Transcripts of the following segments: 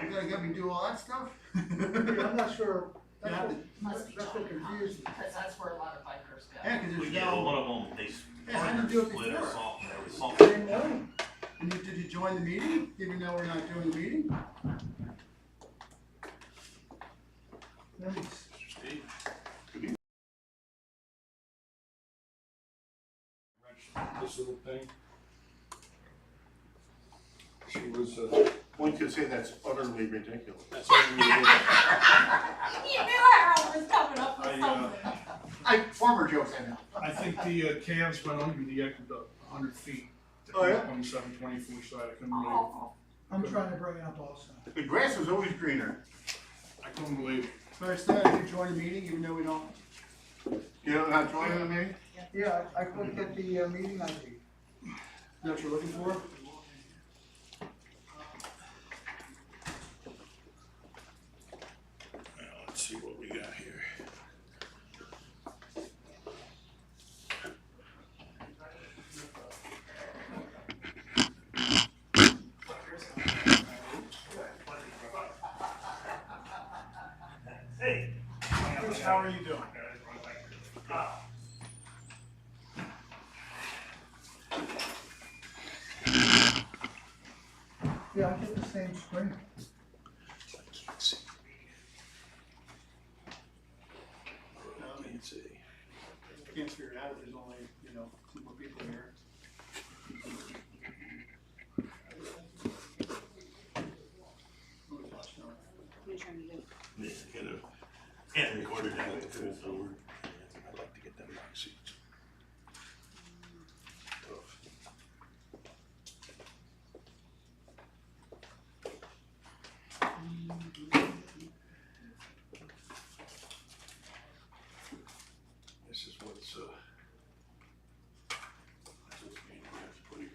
You gotta get me do all that stuff? Yeah, I'm not sure. That's Yeah. what, Must be that's what confused me. because that's where a lot of bikers go. Yeah, cause We there's get no, one of them, they Yeah, how did you do it split before? us off, and there was something. Same way. and did you join the meeting, even though we're not doing the meeting? Nice. This little thing. She was, one could say that's utterly ridiculous. That's utterly ridiculous. You knew I was coming up with something. Farmer jokes, I know. I think the calves went under the 100 feet. To Oh, yeah? come up on the 724 side, I couldn't believe it. Oh, I'm trying to bring it up also. The grass is always greener. I couldn't believe it. First time you join the meeting, even though we don't. You don't not joining the meeting? Yeah, I couldn't get the meeting ID. You know what you're looking for? Well, let's see what we got here. Hey, How are you doing? Yeah, I get the same screen. I can't see. I can't see. Can't figure it out if there's only, you know, 2 more people here. Yeah, can't record it that way Full too, so. forward. I'd like to get them back seats. Tough. This is what's, this is being put here.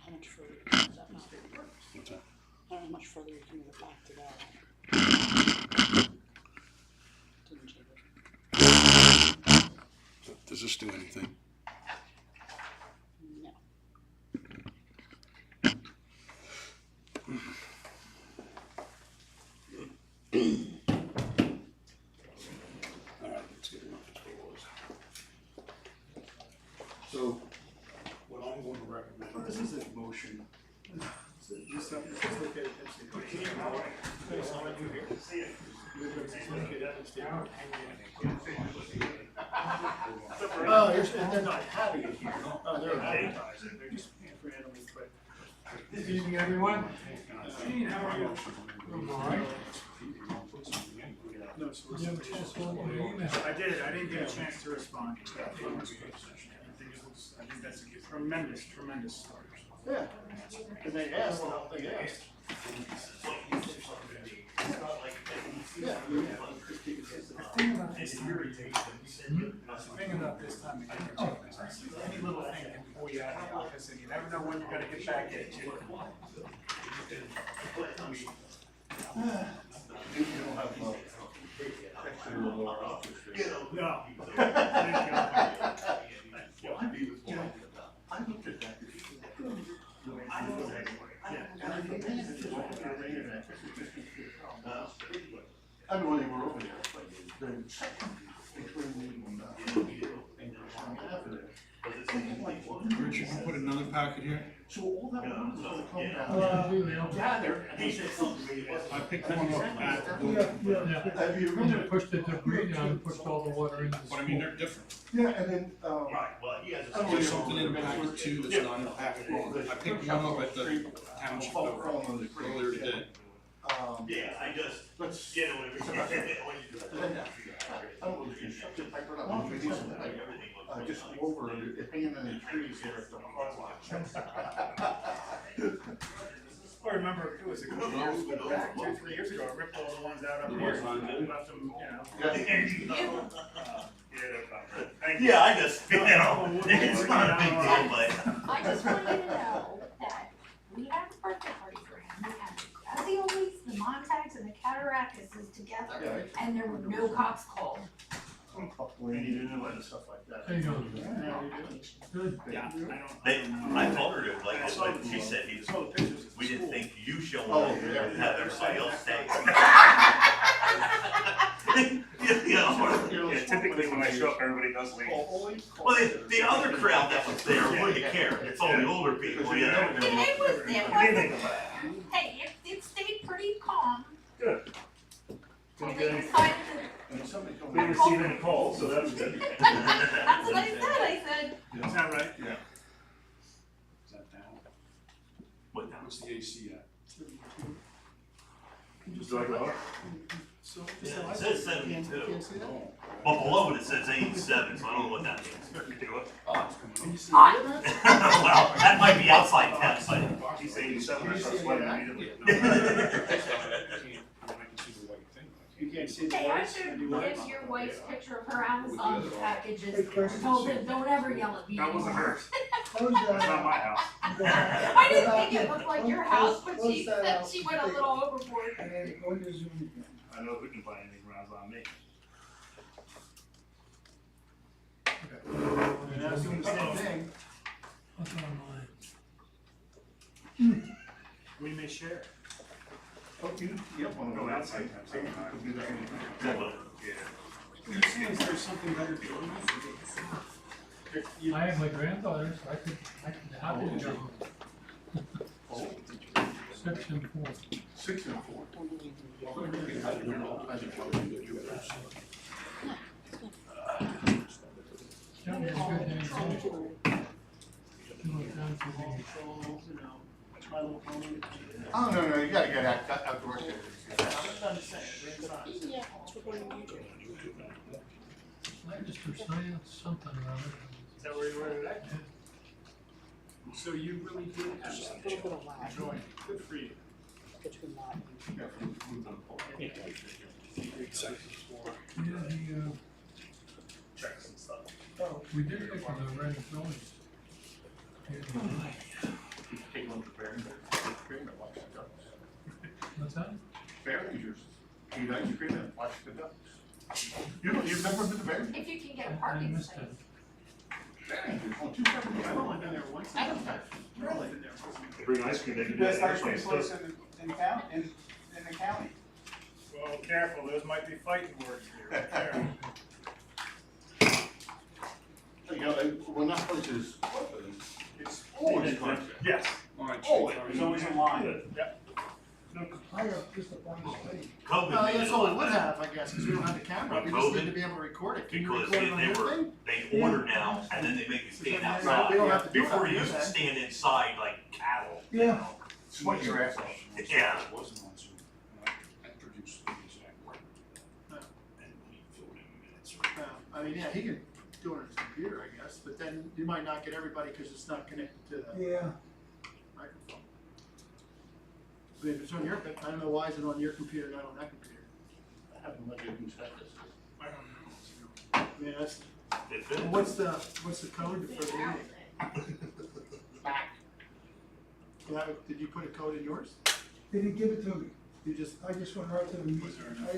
How much further is that now? What's that? How much further you can move back to that? Didn't change it. So, does this do anything? No. All right, let's get it up to what it was. So, what I'm going to recommend. This is a motion. Just something that's located in state. Oh, they're not having it here. Oh, they're advertising. They're just randomly put. Good evening, everyone. Gene, how are you? I'm all right. No, so I did. I didn't get a chance to respond. I think that's a tremendous start. Yeah. And they asked, they asked. Yeah. The thing about this time of year, any little thing can pull you out of the office, and you never know when you're gonna get back at you. No. I looked at that. I know they were over there. Richard, you put another packet here? So all that water was gonna come down. Gather. I picked one up at the Have you And it pushed the debris down and pushed all the water into the but I mean, school. they're different. Yeah, and then, Right, well, he has a. There's something in packet 2 that's not in packet 1. I picked one up at the township earlier today. Yeah, I just, let's. get it when I don't know if you shut the pipe or not, maybe some pipe, just over it, hanging in the trees here at the car wash. I remember it was a couple years back, 2-3 years ago, I ripped all the ones out up here, and left them, you know. Thank you. Yeah, I just, you know, it's not a big deal, but. I just want you to know that we had a birthday party for him. We had, as he always cattaracts together, and there were no cops called. And you didn't know stuff like that. How you doing? Good. Yeah, I told her to, like she said, we didn't think you showing up and have everybody else stay. You know, Yeah, typically when I show up, everybody does leave. well, the other crowd that was there, what do you care? It's all the older people, you know. It was, hey, it stayed pretty calm. Good. And they decided We didn't receive any calls, so that was good. that's what I said, Is that right? Yeah. Is that down? What now? What's the AC at? Do I go up? Yeah, it says 72, Oh. but below it, it says 87, so I don't know what that means. Do it. Oh, it's coming Hot. Well, that might be outside temps, but. He's 87, I start sweating immediately. I can see the white thing. You can't see the Hey, I lights? showed give your wife's picture of her Amazon packages, told him, don't ever yell at me That wasn't anymore. hers. Close It's not that. my house. I didn't think it looked like your house, but she Close that said out. she went a little overboard. And then go into Zoom again. I know who can buy anything around on me. And I was doing the same thing. What's online? We may share. Oh, you want to go outside? You see, is there something better to do? I have my granddaughters, I could happy to go. Oh. 6 and 4. 6 and 4. That was a good day. My little pony. Oh, no, you gotta get outdoors. I just was saying something around it. Is that where you were today? So you really did Just a little bit of lag. enjoy it. Good for you. Between that Yeah, the, Checks and stuff. we did it for the red buildings. Take one for Barry. Watch the ducks. What's that? Barry's yours. Eat ice cream and watch the ducks. You've never been to Barry's? If you can get a I parking missed space. it. Barry's on 270. I've only been there once. I don't know. I've only been there once. They bring ice cream, they can do Best that ice cream airplanes place too. in town, in the county. Well, careful, those might be fighting words here. Careful. You know, when that place is open, It's always constant. Yes, Always. there's always a line. Yep. I have just a bunch of space. COVID made it That's a all lot it would better. have, I guess, because we don't have the camera, we But just need COVID? to be able to record it. Can you Because record it on they your were, thing? they order now, and then they make you stand We don't outside. have to do Before that, you used to okay. stand inside like cattle. Yeah. Sweat your ass off. Yeah. It wasn't on Zoom. And I produced the exact word. And he filled in minutes. I mean, yeah, he can do it on his computer, I guess, but then you might not get everybody because it's not connected to the microphone. But if it's on your, I don't know why is it on your computer, not on that computer? I haven't let you inspect this. I don't know. I mean, that's, It fit. what's the code for the meeting? Did you put a code in yours? They didn't give it to me. You just, I just went right to the meeting. I just went right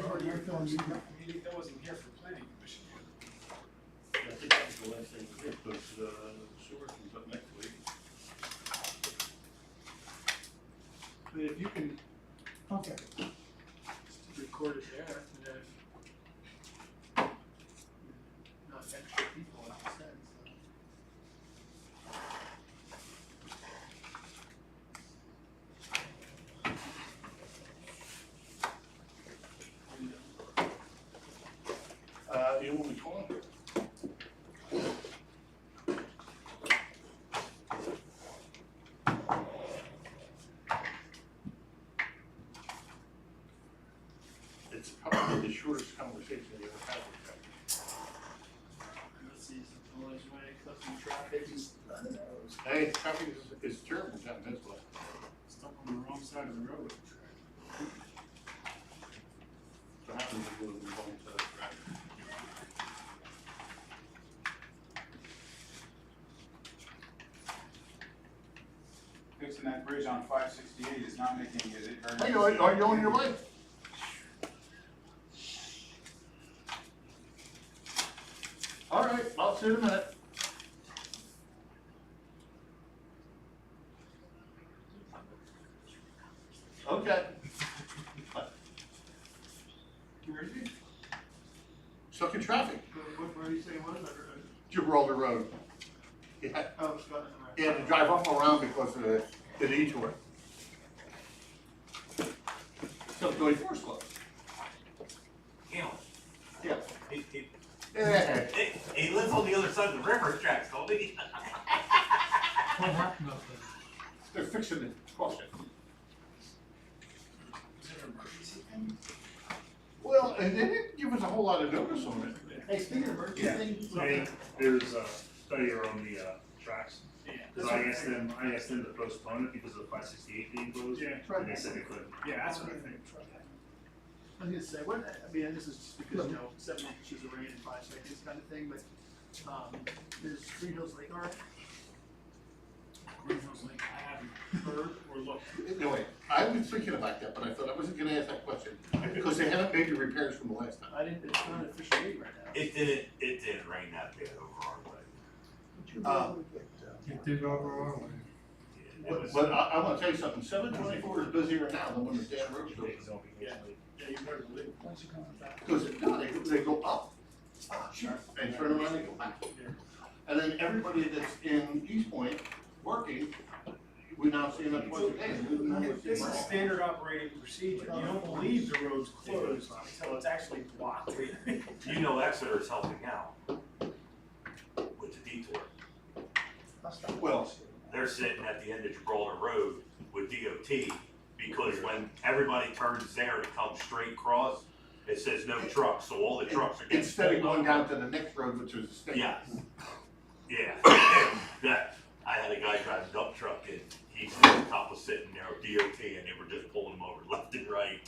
to the meeting. That wasn't here for planning commission. I think that was the last thing we did, because, sewer comes up next week. but if you can Okay. just record it there, and then if not extra people, like you said, so. You want me to call him? It's probably the shortest conversation you ever had with him. Let's see, it's always way, cut some traffic, Hey, traffic is terrible down this way. stuck on the wrong side of the road. So happens to go to the wrong side of the track. Fixing that bridge on 568 is not making it very. Hey, are you on your way? All right, I'll see you in a minute. Okay. Where is he? Stuck in traffic, Where do you say it was? Gibraltar Road. Yeah, Oh, it's got it. he had to drive up and around because of the detour. So, going force close. You know, Yeah. he Yeah. he lives on the other side of the railroad tracks, don't he? What happened up there? They're fixing the crossing. Well, and they didn't give us a whole lot of notice on it. Hey, speaking of emergency Yeah, things. there's a failure on the, tracks. Yeah. Cause I asked them to postpone it because of 568 being closed. Yeah. And they said they couldn't. Yeah, that's what I think. I was gonna say, what, I mean, and this is just because, 7 inches of rain in 5 seconds kind of thing, but, is Green Hills Lake all right? Green Hills Lake, I haven't heard or looked. Anyway, I was thinking about that, but I thought I wasn't gonna ask that question, because they haven't made the repairs from the last time. I didn't, it's not an official meeting right now. It didn't rain that bad over our way. It did over our way. But I wanna tell you something, 724 is busier now than when the damn road's open. Yeah, you better believe it. Because, no, they go up, and turn around and go back. And then everybody that's in East Point working, we now see them twice a day. This is standard operating procedure. You don't believe the road's closed until it's actually blocked. You know Exeter's helping out with the detour. Well, They're sitting at the end of Gibraltar Road with DOT because when everybody turns there to come straight across, it says no trucks, so all the trucks are getting. instead of pulled going over. down to the next road, which is the state. Yeah. Yeah. That, I had a guy drive a dump truck and he's on top of sitting there with DOT and they were just pulling him over left and right.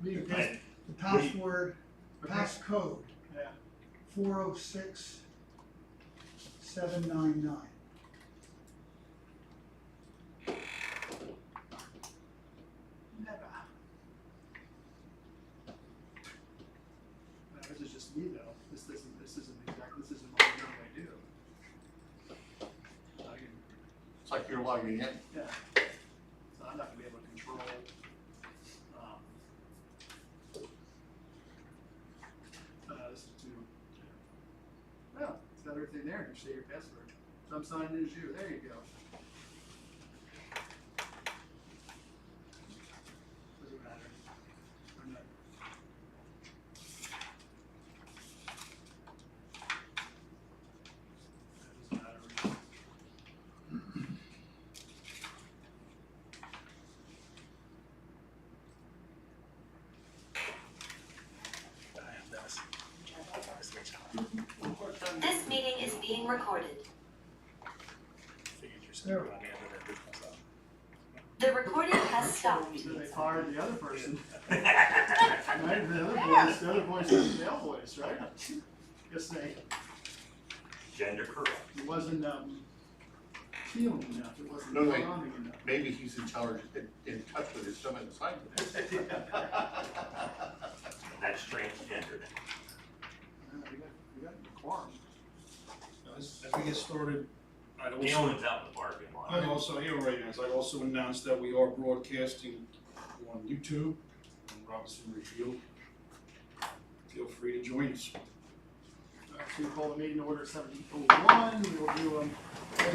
The And password, passcode, Yeah. 406799. Never. No, this is just me though. This isn't what I normally do. It's like you're logging in. Yeah. So I'm not gonna be able to control, this is too. Well, it's got everything there. You say your password. So I'm signed in as you. There you go. Doesn't matter. I'm not. That doesn't matter. This meeting is being recorded. There. The recording has stopped. So they fired the other person. Right, the other voice was the male voice, right? Just saying, gender correct. it wasn't, feeling enough, it wasn't No, wait. calming enough. Maybe he's in charge, in touch with his son inside of it. That's transgender now. We got the quorum. As we get started, I'd also, Galen's out in the parking lot. I'd also, here right now, I'd also announce that we are broadcasting on YouTube, on Robeson Revealed. Feel free to join us. Alright, so we call the meeting to order 7:01, we will do,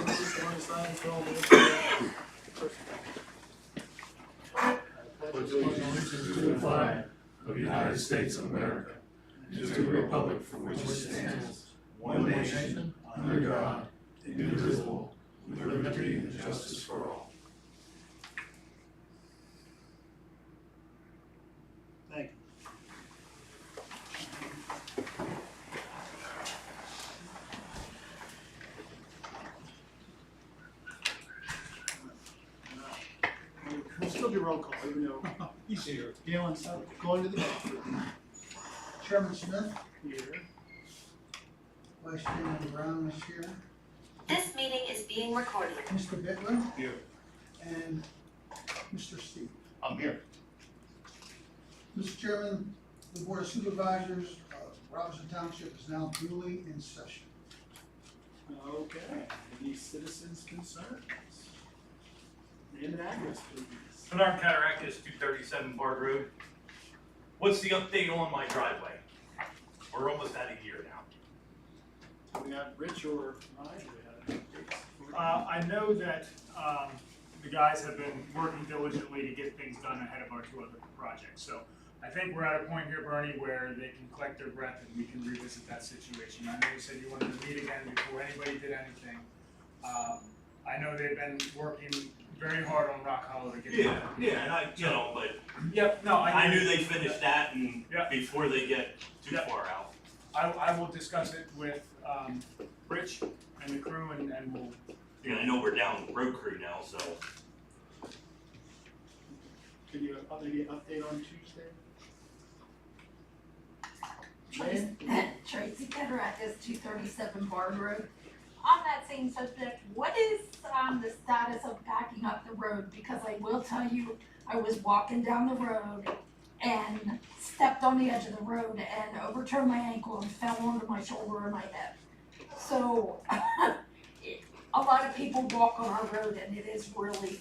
just one aside, so all the. Pledge allegiance to the flag of the United States of America, and to the republic for which it stands, one nation, under God, indivisible, with liberty and justice for all. Thank you. We'll still do roll call, even though He's here. Galen's going to the bathroom. Chairman Smith, Here. Vice Chairman Brown is here, This meeting is being recorded. Mr. Bitler, Here. and Mr. Steve. I'm here. Mr. Chairman, the Board of Supervisors Robeson Township is now duly in session. Okay, any citizens' concerns? Name and address, please. Bernard Cataractus, 237 Bard Road. What's the update on my driveway? We're almost at a year now. Do we have Rich or Ryan? Do we have any updates? I know that, the guys have been working diligently to get things done ahead of our two other projects, so I think we're at a point here, Bernie, where they can collect their breath and we can revisit that situation. I know you said you wanted to meet again before anybody did anything. I know they've been working very hard on Rock Hollow to get it done. Yeah, and I, but Yep, no, I knew they finished that and Yep. before they get too Yep. far out. I will discuss it with, Rich and the crew and we'll. Yeah, I know we're down road crew now, so. Can you maybe update on Tuesday? Lynn? Tracy Cataractus, 237 Bard Road. On that same subject, what is the status of backing up the road? Because I will tell you, I was walking down the road and stepped on the edge of the road and overturned my ankle and fell onto my shoulder and my hip. So a lot of people walk on our road and it is really.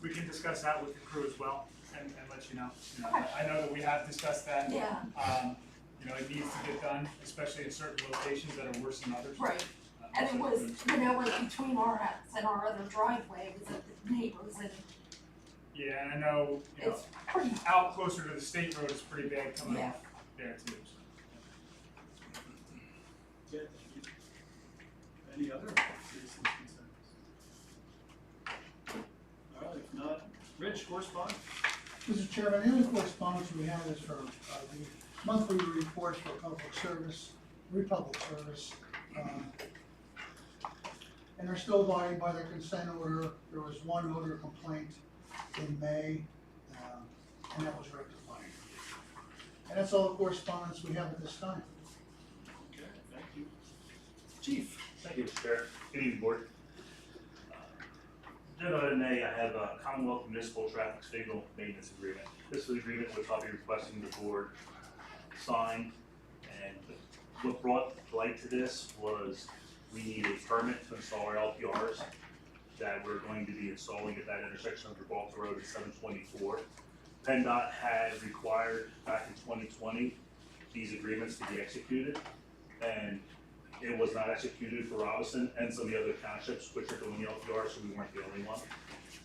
We can discuss that with the crew as well and let you know. I know that we have discussed that. Yeah. It needs to get done, especially in certain locations that are worse than others. Right. And it was, like between our house and our other driveway, it was at the neighbors and Yeah, and I know, it's pretty, out closer to the state road is pretty bad coming Yeah. off there too. Yeah, thank you. Any other citizens' concerns? All right, if not, Rich, correspondence? Mr. Chairman, the only correspondence we have is for the monthly report for public service. And they're still abiding by the consent order. There was one odor complaint in May, and that was rectified. And that's all the correspondence we have at this time. Okay, thank you. Chief? Thank you, Mr. Chair. Good evening, Board. Agenda item A, I have a Commonwealth Municipal Traffic Signal Maintenance Agreement. This is the agreement which I'll be requesting the Board sign. And what brought light to this was we need a permit to install our LPRs that we're going to be installing at that intersection of Gibraltar Road at 724. PennDOT had required back in 2020 these agreements to be executed, and it was not executed for Robeson and some of the other townships which are doing the LPR, so we weren't the only one.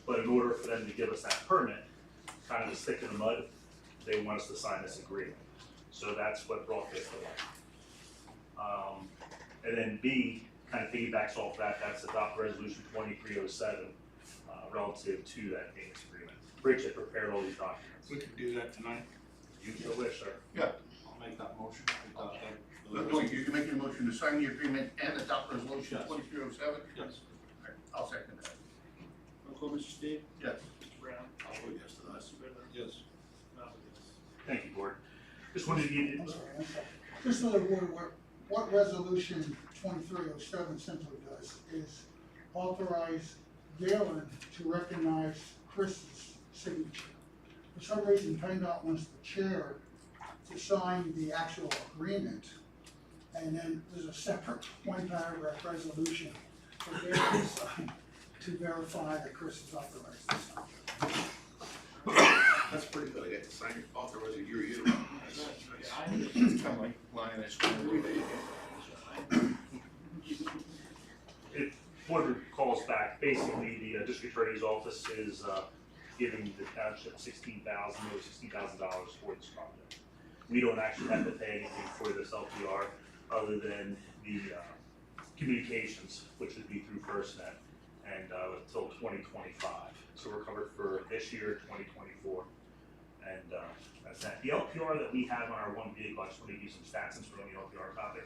But in order for them to give us that permit, kind of a stick in the mud, they want us to sign this agreement. So that's what brought this to light. And then B, kind of piggybacks off that, that's adopt resolution 2307 relative to that maintenance agreement. Rich had prepared all these documents. We can do that tonight. You so wish, sir. I'll make that motion. Adopt that. No, you can make a motion to sign the agreement and adopt resolution Yes. 2307? Yes. I'll second that. Roll call, Mr. Steve? Yes. Mr. Brown? I'll vote yes to that. Mr. Riddler? Yes. I'll vote yes. Thank you, Board. Just wanted to give you, I'm sorry. Just so the board aware, what resolution 2307 simply does is authorize Galen to recognize Chris's signature. For some reason, PennDOT wants the chair to sign the actual agreement, and then there's a separate one-paragraph resolution for Galen to sign to verify that Chris is authorized to sign. That's pretty good, I get to sign your authorize a year. It's kind of like line ice cream. if Board recalls back, basically the district attorney's office is giving the township $16,000 for this project. We don't actually have to pay anything for this LPR other than the communications, which would be through FirstNet, and until 2025. So we're covered for this year, 2024, and that's that. The LPR that we have on our one vehicle, I just want to give you some stats since we're on the LPR topic.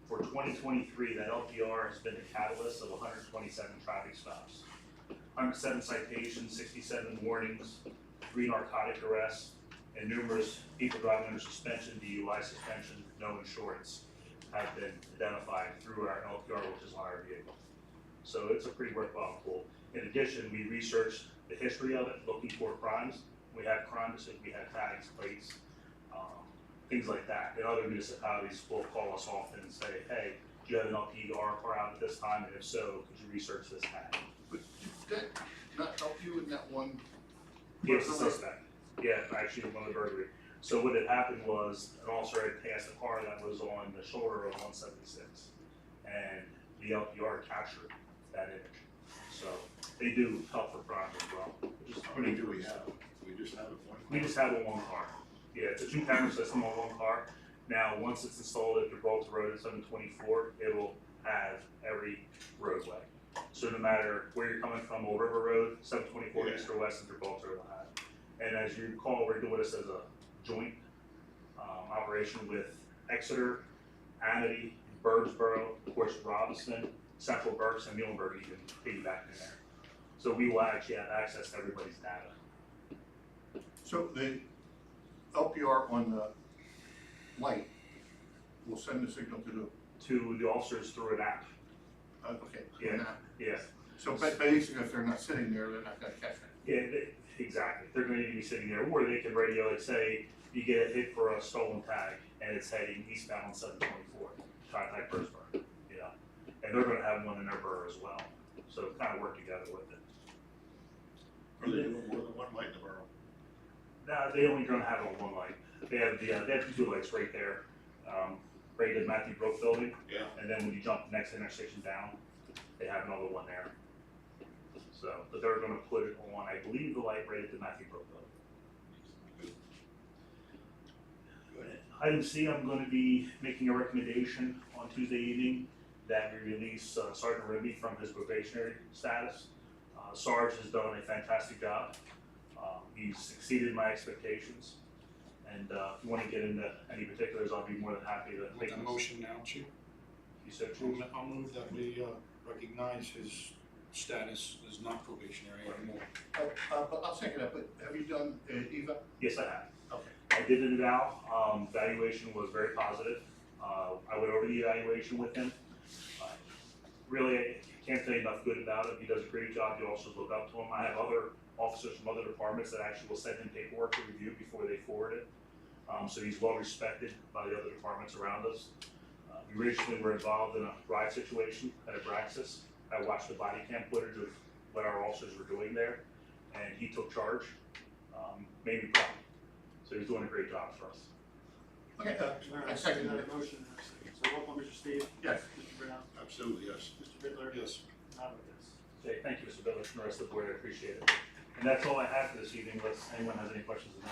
For 2023, that LPR has been the catalyst of 127 traffic stops, 107 citations, 67 warnings, 3 narcotic arrests, and numerous people driving under suspension, DUI suspension, no insurance, have been identified through our LPR, which is on our vehicle. So it's a pretty worthwhile tool. In addition, we researched the history of it, looking for crimes, We have crime, we have tags, plates, things like that. And other municipalities will call us often and say, hey, do you have an LPR car out at this time? And if so, could you research this tag? But did that not help you in that one? He was the suspect. Yeah, actually, one of the burglary. So what had happened was an officer had passed a car that was on the shoulder of 176, and the LPR captured that image. So they do help for crime as well. How many do we have? We just have it one? We just have it one car. Yeah, it's a 2-camera system on one car. Now, once it's installed at Gibraltar Road at 724, it will have every roadway. So no matter where you're coming from, Old River Road, 724 Yeah. east or west, and Gibraltar will have. And as you recall, we're doing this as a joint operation with Exeter, Amity, Birdsboro, of course, Robeson, Central Berks, and Muhlenberg even piggyback in there. So we will actually have access to everybody's data. So the LPR on the light will send the signal To the officers through an app. okay. Yeah. Now, Yeah. so basically, if they're not sitting there, they're not gonna catch that. Yeah, exactly. They're going to need to be sitting there, or they can radio, like say, you get a hit for a stolen tag, and it's heading eastbound on 724, contact Birdsboro, you know. And they're going to have one in their borough as well, so kind of work together with it. Are they doing more than one light in the borough? Now, they only going to have it on one light. They have they have 2 lights right there, right at Matthew Brook building, Yeah. and then when you jump the next intersection down, they have another one there. So, but they're going to put it on, I believe, the light right at the Matthew Brook building. Item C, I'm going to be making a recommendation on Tuesday evening that we release Sergeant Rimby from his probationary status. Sarge has done a fantastic job. He's exceeded my expectations. And if you want to get into any particulars, I'll be more than happy to Make make a motion now, Chief. You said, choose. I'll move that we recognize his status as not probationary anymore. But I'll second that, but have you done Eva? Yes, I have. Okay. I did an eval. Evaluation was very positive. I went over the evaluation with him. Really, I can't tell you enough good about him. He does a great job. You also look up to him. I have other officers from other departments that actually will send him paperwork to review before they forward it. So he's well respected by the other departments around us. We recently were involved in a riot situation at Abraxas. I watched the body cam footage of what our officers were doing there, and he took charge, made me proud. So he's doing a great job for us. Okay, I second that. Motion, so roll call, Mr. Steve? Yes. Mr. Brown? Absolutely, yes. Mr. Bitler? Yes. Not with this. Okay, thank you, Mr. Billings, and the rest of the board, I appreciate it. And that's all I have for this evening, unless anyone has any questions of me.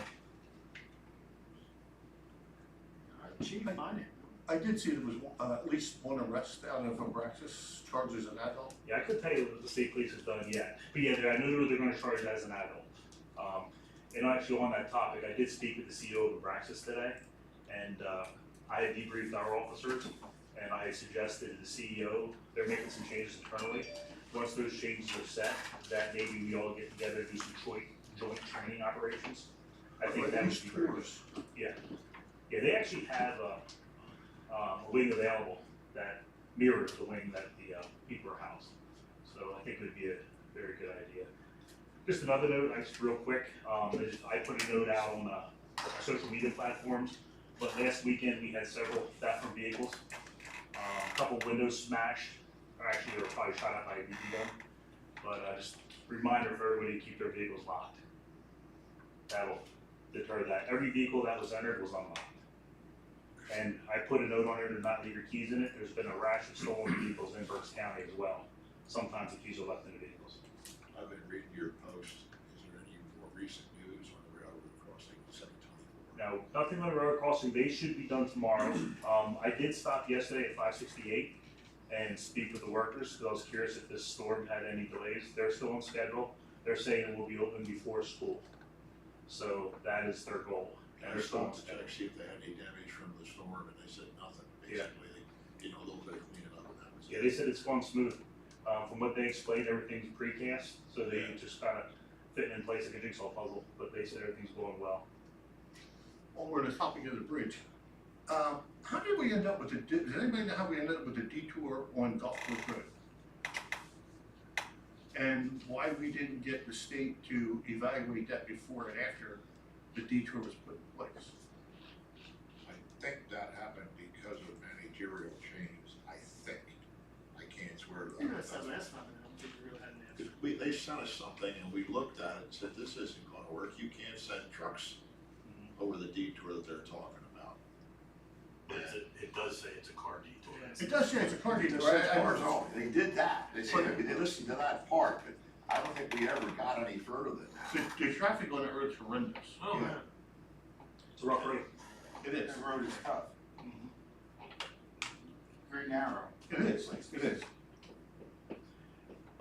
Chief, mine. I did see there was at least one arrest out of Abraxas, charged as an adult. Yeah, I couldn't tell you what the state police has done yet, but yeah, I knew they're gonna charge it as an adult. And actually on that topic, I did speak with the CEO of Abraxas today, and I had debriefed our officers, and I had suggested to the CEO, they're making some changes internally. Once those changes are set, that maybe we all get together, do some joint training operations. I think that would be great. Yeah, yeah, they actually have a wing available that mirrors the wing that the people are housed. So I think it would be a very good idea. Just another note, just real quick, I put a note out on our social media platforms, but last weekend we had several theft from vehicles. A couple windows smashed, or actually they were probably shot out by a BB gun. But just a reminder for everybody to keep their vehicles locked. That'll deter that. Every vehicle that was entered was unlocked. And I put a note on there to not leave your keys in it. There's been a rash of stolen vehicles in Berks County as well. Sometimes the keys are left in the vehicles. I've been reading your post. Is there any more recent news on the railroad crossing 724? Now, nothing on the road crossing, they should be done tomorrow. I did stop yesterday at 568 and speak with the workers, because I was curious if this storm had any delays. They're still on schedule. They're saying it will be open before school. So that is their goal. And I stopped to check, see if they had any damage from the storm, and they said nothing. Basically, they, a little bit of cleaning up, and that was it. Yeah, they said it's gone smooth. From what they explained, everything's precast, so they just kind of fitting in place like a jigsaw puzzle, but they said everything's going well. While we're on the topic of the bridge, how did we end up with does anybody know how we ended up with the detour on Gulf Coast Road? and why we didn't get the state to evaluate that before and after the detour was put in place. I think that happened because of managerial changes, I think. I can't swear to that. You said last time, and I don't think we really had an answer. They sent us something and we looked at it and said, this isn't gonna work, you can't send trucks over the detour that they're talking about. But it does say it's a car detour. It does say it's a car detour. They did that, they said, they listened to that part, but I don't think we ever got any further than that. The traffic on the road's horrendous. Oh, Yeah. It's a rough road. It is. The road is tough. Very narrow. It is, it is.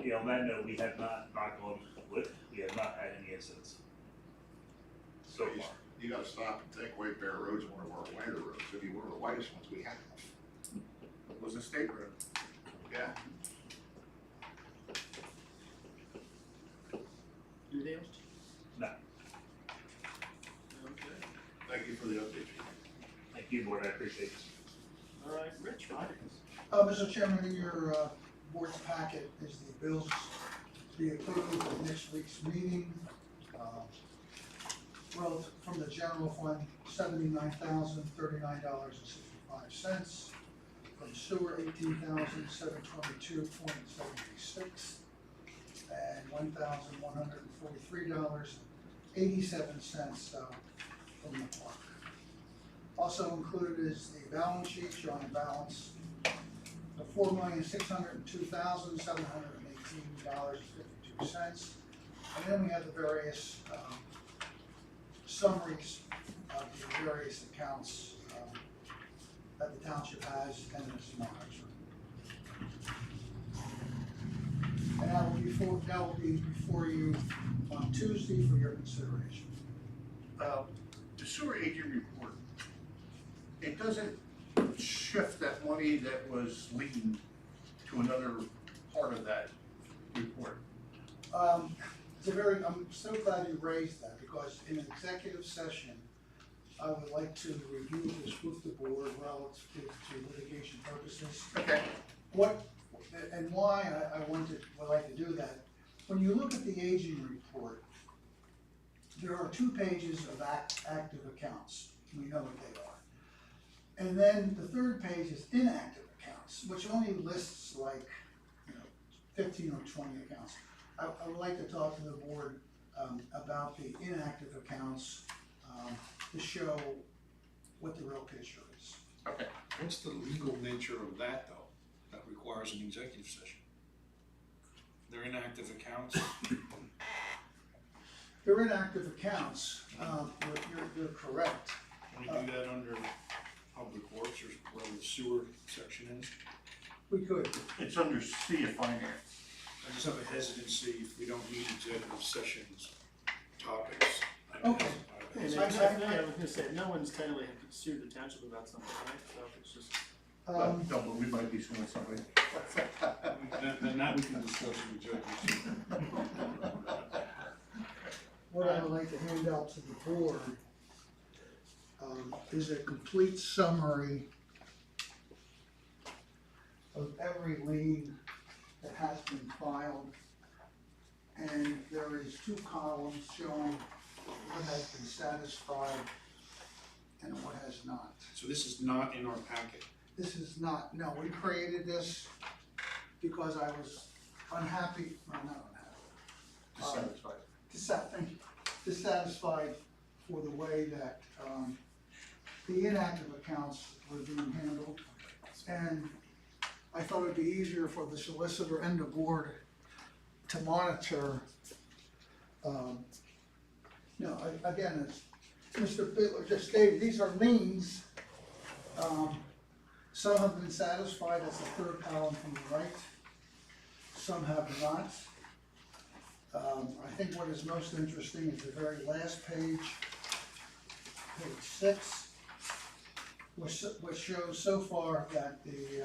You know, on that note, we have not, knock on wood, we have not had any incidents so far. You gotta stop and think, White Bear Road's one of our whiter roads, it'd be one of the whitest ones we have. It was a state road. Yeah. Anything else? No, Okay. Thank you for the update. thank you, board, I appreciate it. All right, Rich, finance. Mr. Chairman, in your, board's packet is the bills to be approved at next week's meeting. Well, from the general fund, $79,039.65. From sewer, $18,722.76. And $1,143.87, from the park. Also included is the balance sheet showing a balance of $4,602,718.52. And then we have the various summaries of the various accounts that the township has and its monitoring. And that will be before you on Tuesday for your consideration. The sewer agent report, it doesn't shift that money that was leaked to another part of that report. I'm so glad you raised that, because in an executive session, I would like to review this with the board relative to litigation purposes. Okay. And why I would like to do that. When you look at the aging report, there are 2 pages of active accounts. We know what they are. And then the 3rd page is inactive accounts, which only lists like, 15 or 20 accounts. I would like to talk to the board about the inactive accounts to show what the real picture is. Okay. What's the legal nature of that, though, that requires an executive session? They're inactive accounts? They're inactive accounts, you're correct. Can we do that under public works or where the sewer section is? We could. It's under C of finance. I just have a hesitancy if we don't need executive sessions topics. Okay. And I- I was gonna say, no one's technically sued the township about something, right? So it's just. No, but we might be suing somebody. Then that we can discuss in executive session. What I would like to hand out to the board is a complete summary of every lien that has been filed. And there is 2 columns showing what has been satisfied and what has not. So this is not in our packet. This is not, no, we created this because I was unhappy, well, not unhappy. Dissatisfied. Dissatisfied for the way that, the inactive accounts were being handled. And I thought it'd be easier for the solicitor and the board to monitor. Again, as Mr. Bitler just stated, these are liens. Some have been satisfied, that's the 3rd column from the right. Some have not. I think what is most interesting is the very last page, page 6, which shows so far that the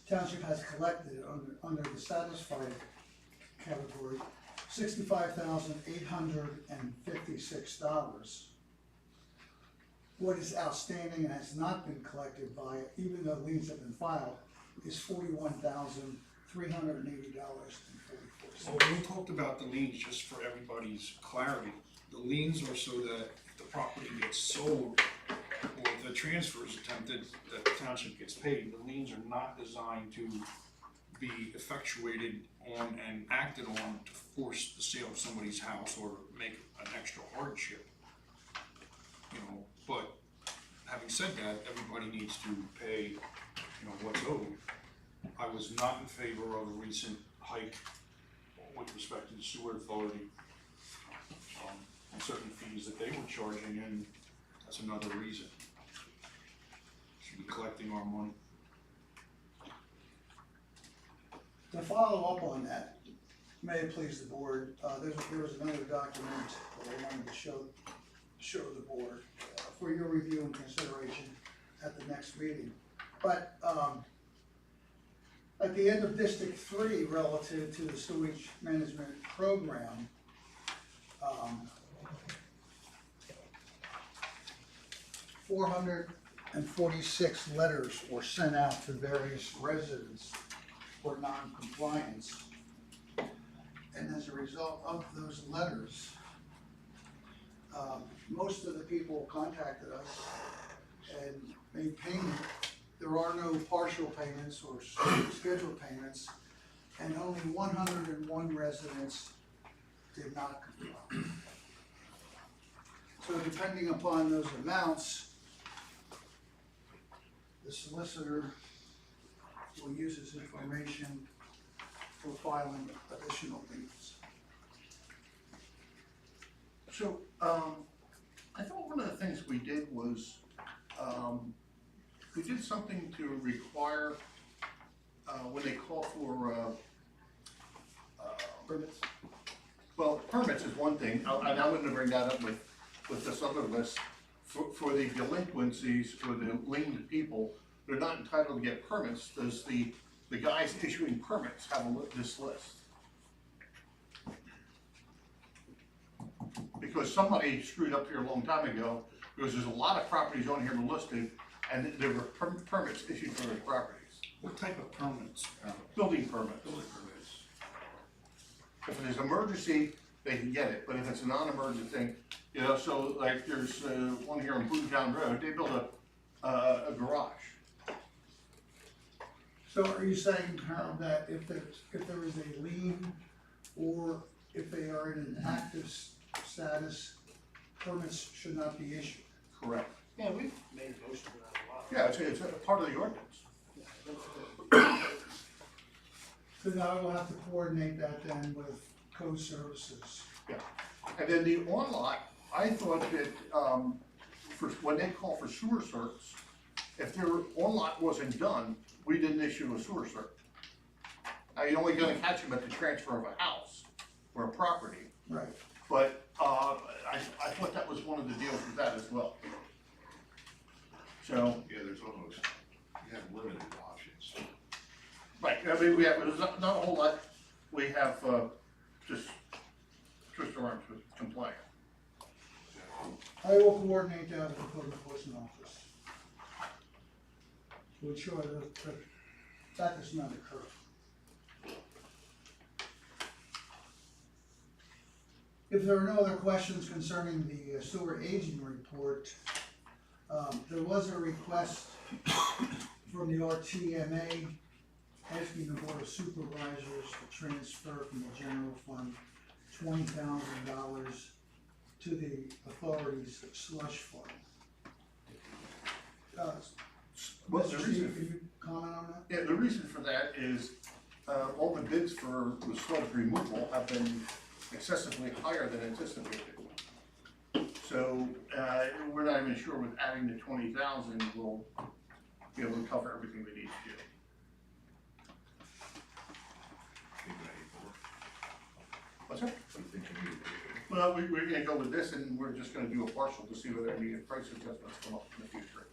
township has collected under the satisfied category $65,856. What is outstanding and has not been collected by, even though liens have been filed, is $41,300. $380.44. Well, we talked about the liens, just for everybody's clarity. The liens are so that if the property gets sold or the transfer is attempted, that the township gets paid. The liens are not designed to be effectuated on and acted on to force the sale of somebody's house or make an extra hardship. You know, but having said that, everybody needs to pay, what's owed. I was not in favor of the recent hike with respect to the sewer authority, and certain fees that they were charging, and that's another reason. Should be collecting our money. To follow up on that, may it please the board, there was another document that I wanted to show the board for your review and consideration at the next meeting. But at the end of District 3, relative to the sewage management program, 446 letters were sent out to various residents for non-compliance. And as a result of those letters, most of the people contacted us and made payment. There are no partial payments or scheduled payments, and only 101 residents did not comply. So depending upon those amounts, the solicitor will use this information for filing additional liens. So, I thought one of the things we did was, we did something to require, when they call for, Permits? well, permits is one thing, and I'm gonna bring that up with this other list. For the delinquencies, for the liened people, they're not entitled to get permits. Does the guys issuing permits have this list? Because somebody screwed up here a long time ago, because there's a lot of properties on here listed, and there were permits issued for those properties. What type of permits? Building permits. If there's emergency, they can get it, but if it's a non-emergent thing, so like there's one here on Bluetown Road, they built a garage. So are you saying, Harold, that if there is a lien, or if they are in an active status, permits should not be issued? Correct. Yeah, we've made most of that a lot. Yeah, it's a part of the ordinance. So now I will have to coordinate that then with code services. Yeah, and then the on-lot, I thought that, when they call for sewer certs, if their on-lot wasn't done, we didn't issue a sewer cert. Now, you're only gonna catch them at the transfer of a house or a property, Right. but, I thought that was one of the deals with that as well. So, Yeah, there's almost, you have limited options. right, I mean, there's not a whole lot, we have, just twist our arms with compliance. I will coordinate that with the code enforcement office to ensure that does not occur. If there are no other questions concerning the sewer aging report, there was a request from the RTMA asking the Board of Supervisors to transfer from the general fund $20,000 to the authority's slush fund. Well, the Mr. reason- Steve, can you comment on that? Yeah, the reason for that is, all the bids for the sludge removal have been excessively higher than anticipated. So, we're not even sure with adding the 20,000, we'll be able to cover everything we need to do. What's that? Well, we're gonna go with this, and we're just gonna do a partial to see whether any price adjustments come up in the future.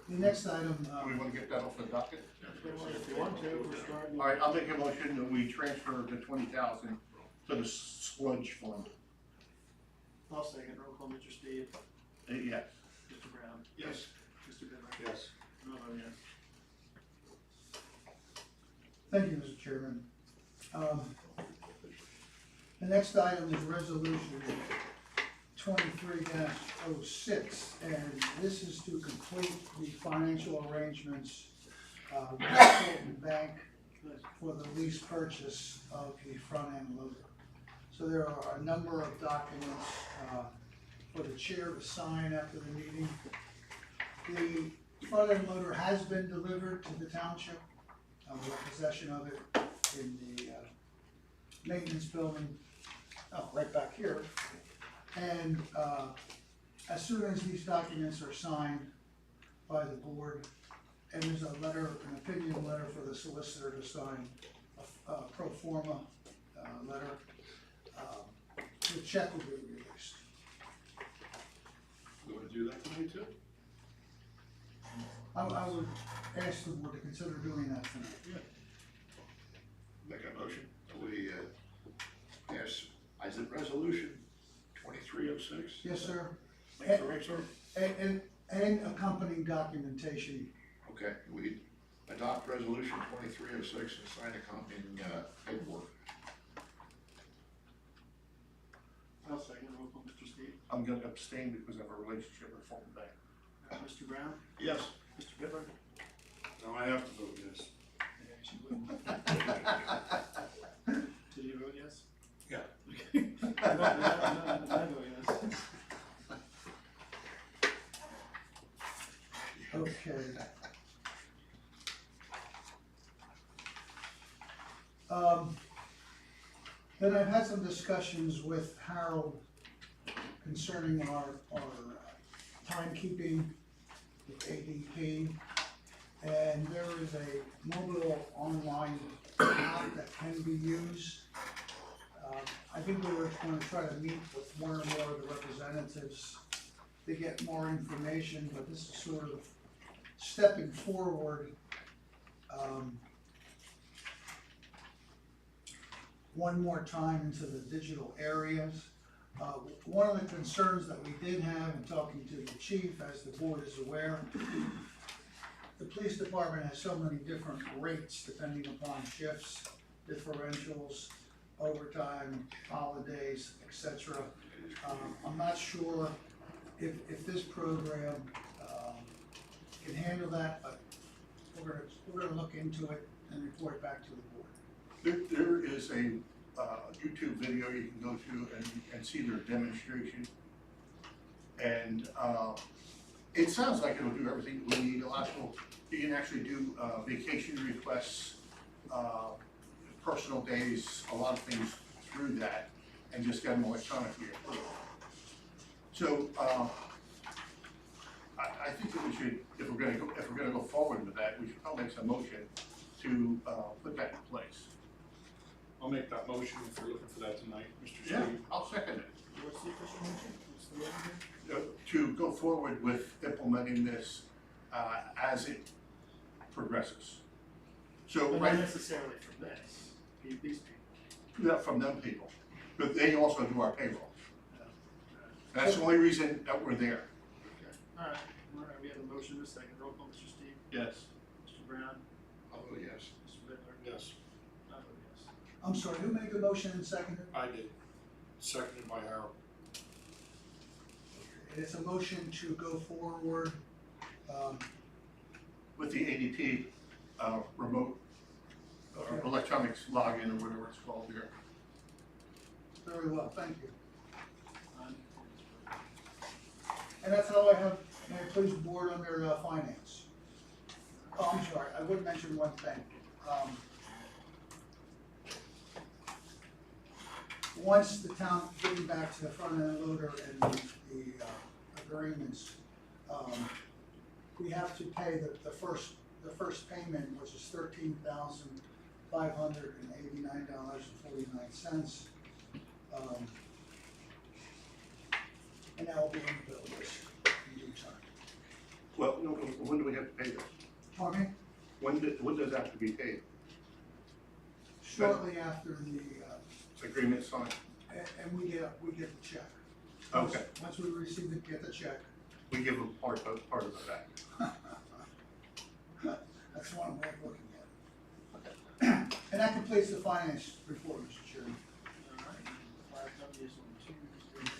The next item, Do we wanna get that off the docket? If you want to, we're starting. All right, I'll make a motion that we transfer the 20,000 to the sludge fund. I'll second, roll call, Mr. Steve, Yes. Mr. Brown, Yes. Mr. Bivler. Yes. I'll vote yes. Thank you, Mr. Chairman. The next item is resolution 23-06, and this is to complete the financial arrangements with Fulton Bank for the lease purchase of the front-end loader. So there are a number of documents for the chair to sign after the meeting. The front-end loader has been delivered to the township. We have possession of it in the maintenance building, right back here. And as soon as these documents are signed by the board, and there's a letter, an opinion letter for the solicitor to sign, a pro forma letter, the check will be released. We wanna do that tonight too? I would ask the board to consider doing that tonight. Make a motion, we, pass, is it resolution 2306? Yes, sir. Thanks, right, sir. And accompanying documentation. Okay, we adopt resolution 2306 and sign accompanying, paperwork. I'll second. Roll call, Mr. Steve. I'm gonna abstain because I have a relationship with Fulton Bank. Mr. Brown. Yes. Mr. Bittler. No, I have to vote yes. Yes, you would. Did you vote yes? Yeah. I vote yes. Okay. Then I've had some discussions with Harold concerning our timekeeping with ADP. And there is a mobile online app that can be used. I think we were going to try to meet with one or more of the representatives to get more information, but this is sort of stepping forward. One more time into the digital areas. One of the concerns that we did have in talking to the chief, as the board is aware, the police department has so many different rates depending upon shifts, differentials, overtime, holidays, etc. I'm not sure if this program can handle that, but we're gonna look into it and report back to the board. There is a YouTube video you can go to and see their demonstration. And it sounds like it'll do everything we need. You can actually do vacation requests, personal days, a lot of things through that, and just get them electronically approved. So I think that we should, if we're gonna go forward with that, we should probably make some motion to put that in place. I'll make that motion if you're looking for that tonight, Mr. Steve. Yeah, I'll second it. What's the official motion? What's the motion here? To go forward with implementing this as it progresses. So, But right, not necessarily from this, these people. not from them people, but they also do our payroll. That's the only reason that we're there. Okay. All right, we have a motion, a second. Roll call, Mr. Steve. Yes. Mr. Brown. I'll vote yes. Mr. Bittler. Yes, I vote yes. I'm sorry, who made the motion and seconded? I did. Seconded by Harold. It's a motion to go forward. With the ADP remote Okay. electronics login or whatever it's called here. Very well, thank you. And that's all I have. May I please board under finance? Oh, I'm sorry, I would mention one thing. Once the town, getting back to the front end loader and the agreements, we have to pay the first payment, which is $13,589.49. And that will be in the bill list in due time. Well, no, when do we have to pay this? Pardon me? When does that have to be paid? Shortly after the, Agreement signed? and we get the check. Okay, Once we receive get the check. we give them part of it back. That's one way of looking at it. And that completes the finance report, Mr. Chairman. Alright, fire company is on Tuesday.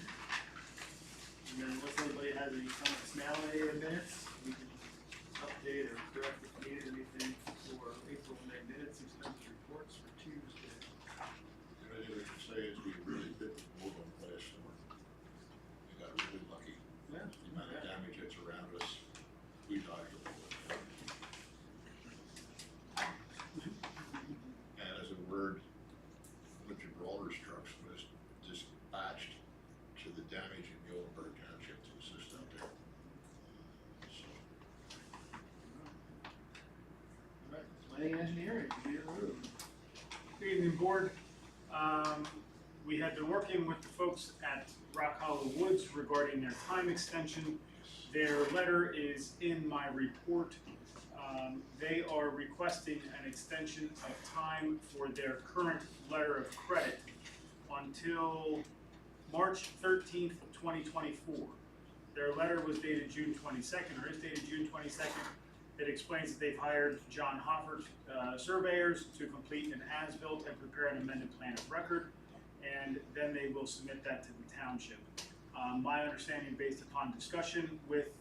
And then unless anybody has any comments now on any of the minutes, we can update or correct if needed anything for April and May minutes, expense reports for Tuesday. The only thing we can say is we really bit the bullet on last summer. We got really lucky. Yeah. The amount of damage that's around us, we dodged a bullet. And as a word, one of Gibraltar's trucks was dispatched to the damage in Muhlenberg Township to assist out there. So, Alright, planning and engineering, Peter Root. Good evening, board. We had been working with the folks at Rock Hollow Woods regarding their time extension. Their letter is in my report. They are requesting an extension of time for their current letter of credit until March 13th, 2024. Their letter was dated June 22nd, or is dated June 22nd. It explains that they've hired John Hoffert surveyors to complete an as-built and prepare an amended plan of record, and then they will submit that to the township. My understanding, based upon discussion with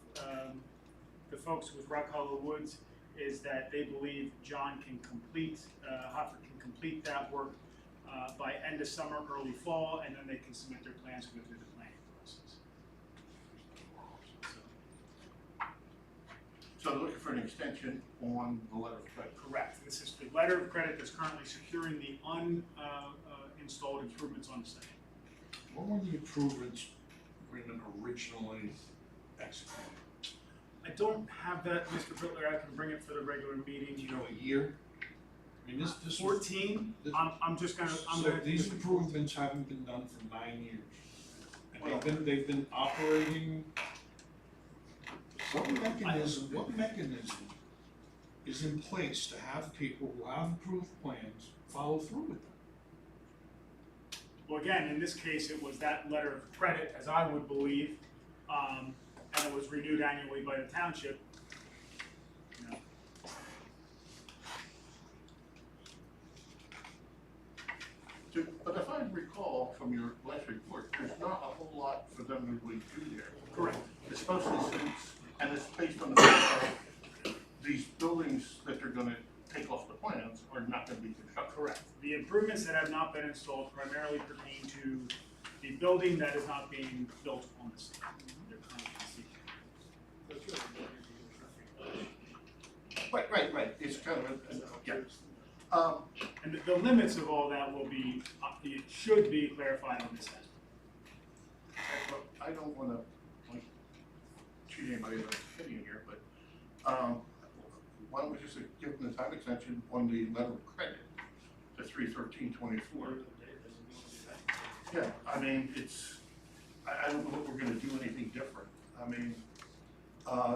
the folks with Rock Hollow Woods, is that they believe John can complete, Hoffert can complete that work by end of summer, early fall, and then they can submit their plans and go through the planning process. So they're looking for an extension on the letter of credit. Correct. This is the letter of credit that's currently securing the uninstalled improvements on the site. What were the improvements agreement originally executed? I don't have that, Mr. Butler. I can bring it for the regular meeting. Do you know a year? I mean, this was. 14. I'm just gonna. So these improvements haven't been done for 9 years. And they've been operating. What mechanism is in place to have people who have approved plans follow through with them? Well, again, in this case, it was that letter of credit, as I would believe, and it was renewed annually by the township. You know. But if I recall from your last report, there's not a whole lot for them to really do there. Correct. Especially since, and it's based on the fact that these buildings that they're gonna take off the plans are not gonna be constructed. Correct. The improvements that have not been installed primarily pertain to the building that is not being built on the site. They're currently seeking. So it's really Right, it's kind of yeah. And the limits of all that will be, it should be clarified on this end. I don't wanna, like, cheat anybody with an opinion here, but, why don't we just give them the time extension on the letter of credit to 3/13/24? Yeah, I mean, I don't know what we're gonna do anything different. I mean,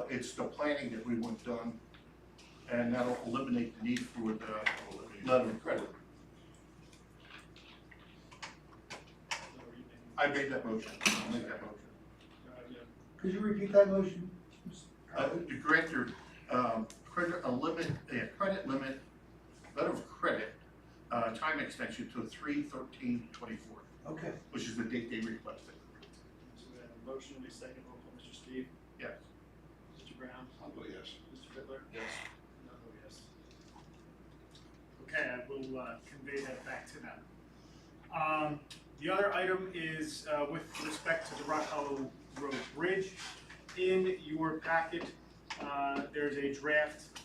it's the planning that we want done, and that'll eliminate the need for the letter of credit. I made that motion, I'll make that motion. Could you repeat that motion? To grant your, credit limit, letter of credit, time extension to 3/13/24, Okay. which is the date they requested. So we have a motion, we second, roll call, Mr. Steve, Yes. Mr. Brown, I'll go yes. Mr. Bitler. Yes. And I'll vote yes. Okay, I will convey that back to them. The other item is with respect to the Rock Hollow Road Bridge. In your packet, there's a draft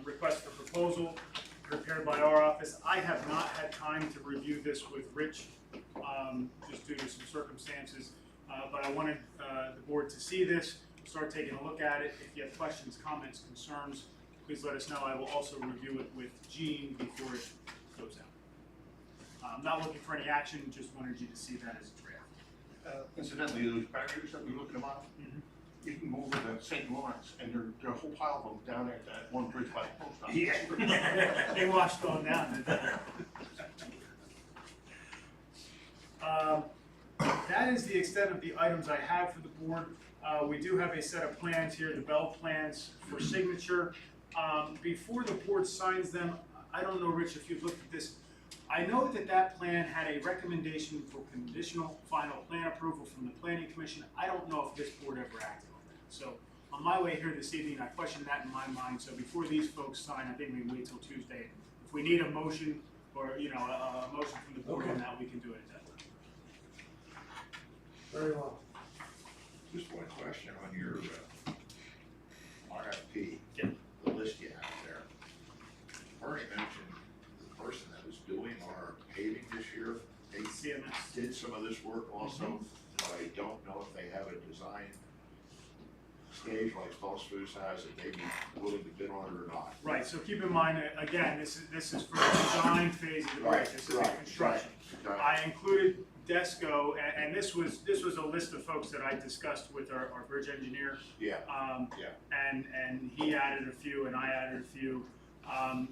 request for proposal prepared by our office. I have not had time to review this with Rich, just due to some circumstances, but I wanted the board to see this, start taking a look at it. If you have questions, comments, concerns, please let us know. I will also review it with Gene before it goes out. I'm not looking for any action, just wanted you to see that as a draft. Incidentally, those barriers that we're looking about, you can go over to St. Lawrence, and there are a whole pile of them down at that one bridge by the post office. Yeah, they washed on down, didn't they? That is the extent of the items I have for the board. We do have a set of plans here, the Bell plans for signature. before the board signs them, I don't know, Rich, if you've looked at this. I know that that plan had a recommendation for conditional final plan approval from the planning commission. I don't know if this board ever acted on that. So on my way here this evening, I questioned that in my mind. So before these folks sign, I think we can wait till Tuesday. If we need a motion or, a motion from the board on that, we can do it at that time. Very well. Just one question on your RFP, the list you have there. Bernie mentioned the person that was doing our paving this year, they CMS. did some of this work also. But I don't know if they have a design stage like Falls Foods has, if they'd be willing to bid on it or not. Right, so keep in mind, again, this is for the design phase of the Right, project, this is right, construction. right. I included Desco, and this was a list of folks that I discussed with our bridge engineer. Yeah, yeah. And he added a few, and I added a few.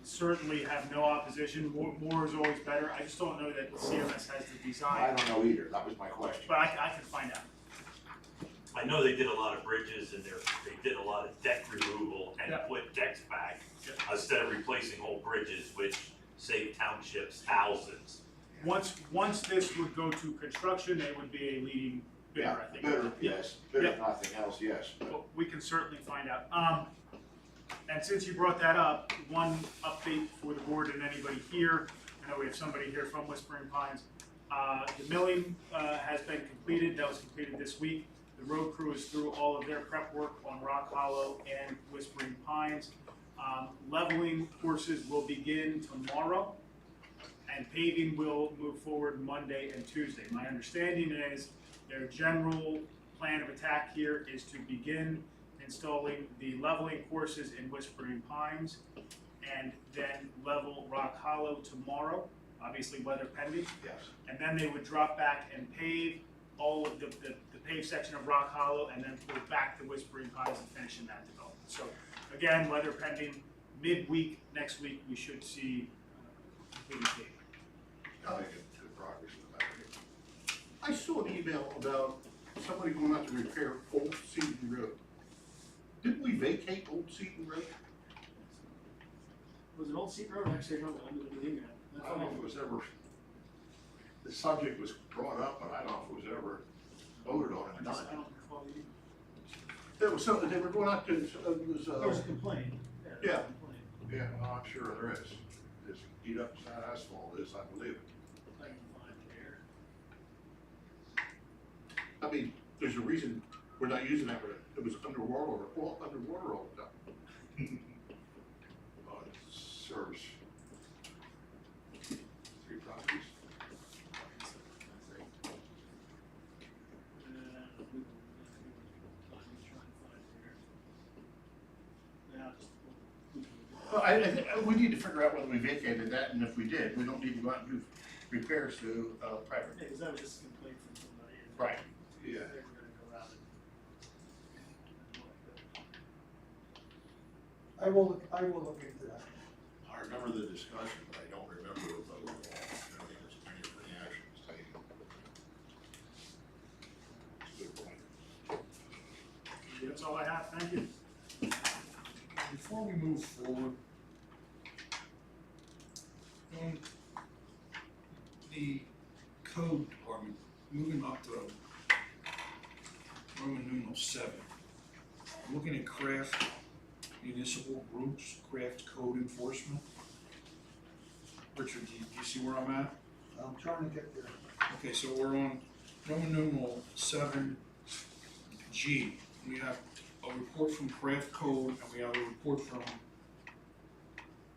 Certainly have no opposition, more is always better, I just don't know that CMS has the I design, don't know either, that was my question. but I can find out. I know they did a lot of bridges and they did a lot of deck removal and Yeah. put decks back Yeah. instead of replacing whole bridges, which saved townships thousands. Once this would go to construction, they would be a leading bidder, I think. Better, yes, better Yeah. if nothing else, yes. But Well, we can certainly find out. And since you brought that up, one update for the board and anybody here, I know we have somebody here from Whispering Pines. The milling, has been completed, that was completed this week. The road crew is through all of their prep work on Rock Hollow and Whispering Pines. Leveling courses will begin tomorrow, and paving will move forward Monday and Tuesday. My understanding is their general plan of attack here is to begin installing the leveling courses in Whispering Pines and then level Rock Hollow tomorrow, obviously weather pending. yes, And then they would drop back and pave all of the paved section of Rock Hollow and then pull back to Whispering Pines and finish in that development. So again, weather pending, midweek, next week, we should see completed paving. they're making good progress with that. I saw an email about somebody going out to repair Old Seaton Road. Didn't we vacate Old Seaton Road? Was it Old Seat Road? Actually, I don't know, I'm gonna believe that. I don't know if it was ever, the subject was brought up, but I don't know if it was ever voted on and I done. don't recall either. There was something, they were going out to, it was, There was a complaint. There was a Yeah. complaint. Yeah, well, I'm sure there is. This beat up side asphalt is, I believe it. I can find it here. I mean, there's a reason we're not using that, but it was underwater all the time. It serves three properties. Well, I think, we need to figure out whether we vacated that, and if we did, we don't need to go out and do repairs to, private. Because that was just a complaint from somebody. and Right. Yeah. They were gonna go out and. I will look into that. I remember the discussion, but I don't remember the vote at all. I don't think there's any actions taken. It's a good point. That's all I have, thank you. Before we move forward, the code department, moving up to Roman numeral 7, looking at craft municipal groups, craft code enforcement. Richard, do you see where I'm at? I'm trying to get there. Okay, so we're on Roman numeral 7G. We have a report from Craft Code, and we have a report from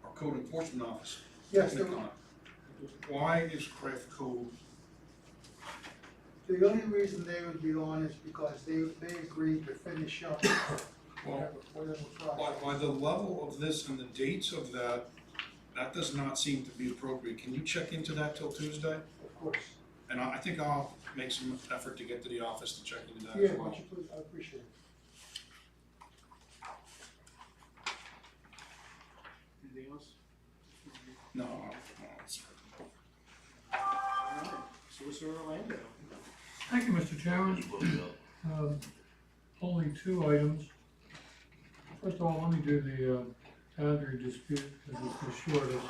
our code enforcement office. Yes, Why is Craft Code, the only reason they would be on is because they agreed to finish up well, whatever project. by the level of this and the dates of that, that does not seem to be appropriate. Can you check into that till Tuesday? Of course. And I think I'll make some effort to get to the office to check into that Yeah, as well. would you please, I appreciate it. Anything else? No, it's. Alright, Solicitor Orlando. Thank you, Mr. Chairman. Only two items. First of all, let me do boundary dispute, because it's the shortest.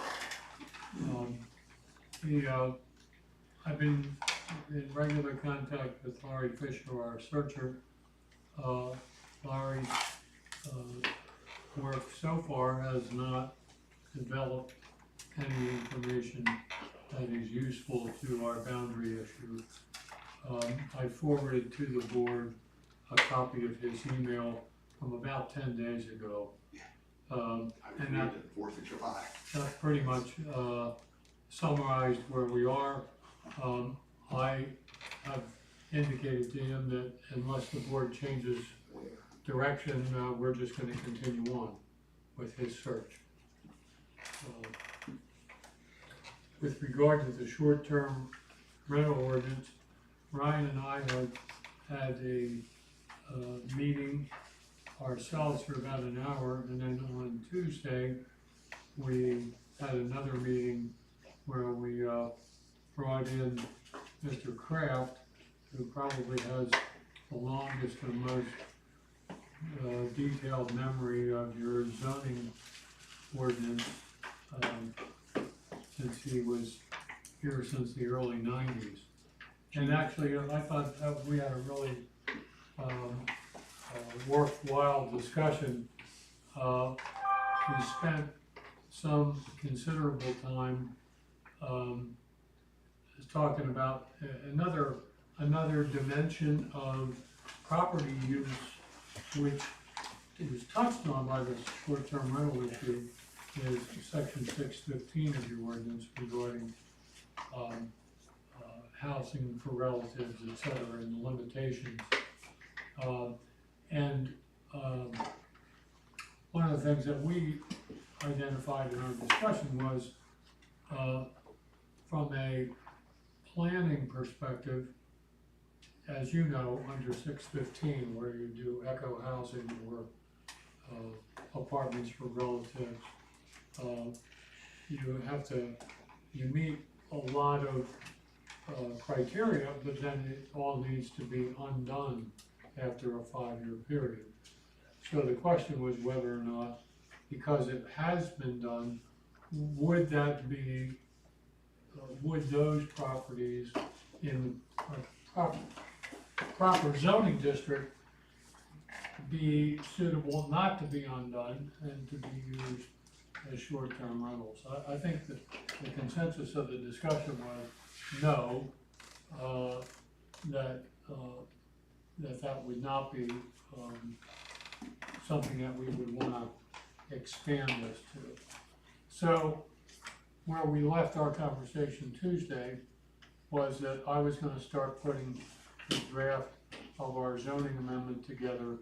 I've been in regular contact with Laurie Fisher, our searcher. Laurie's work so far has not developed any information that is useful to our boundary issue. I forwarded to the board a copy of his email from about 10 days ago. And that, Fourth of July. that pretty much summarized where we are. I have indicated to him that unless the board changes direction, we're just going to continue on with his search. With regard to the short-term rental ordinance, Ryan and I have had a meeting ourselves for about an hour, and then on Tuesday we had another meeting where we brought in Mr. Kraft, who probably has the longest and most detailed memory of your zoning ordinance, since he was here since the early 90s. And actually, I thought that we had a really worthwhile discussion. We spent some considerable time talking about another dimension of property use, which is touched on by the short-term rental issue, is section 615 of your ordinance regarding housing for relatives, etc., and the limitations. One of the things that we identified in our discussion was, from a planning perspective, as you know, under 615, where you do eco housing or apartments for relatives, you meet a lot of criteria, but then it all needs to be undone after a 5-year period. So the question was whether or not, because it has been done, would those properties in a proper zoning district be suitable not to be undone and to be used as short-term rentals? I think that the consensus of the discussion was no, that would not be something that we would want to expand this to. So where we left our conversation Tuesday was that I was going to start putting the draft of our zoning amendment together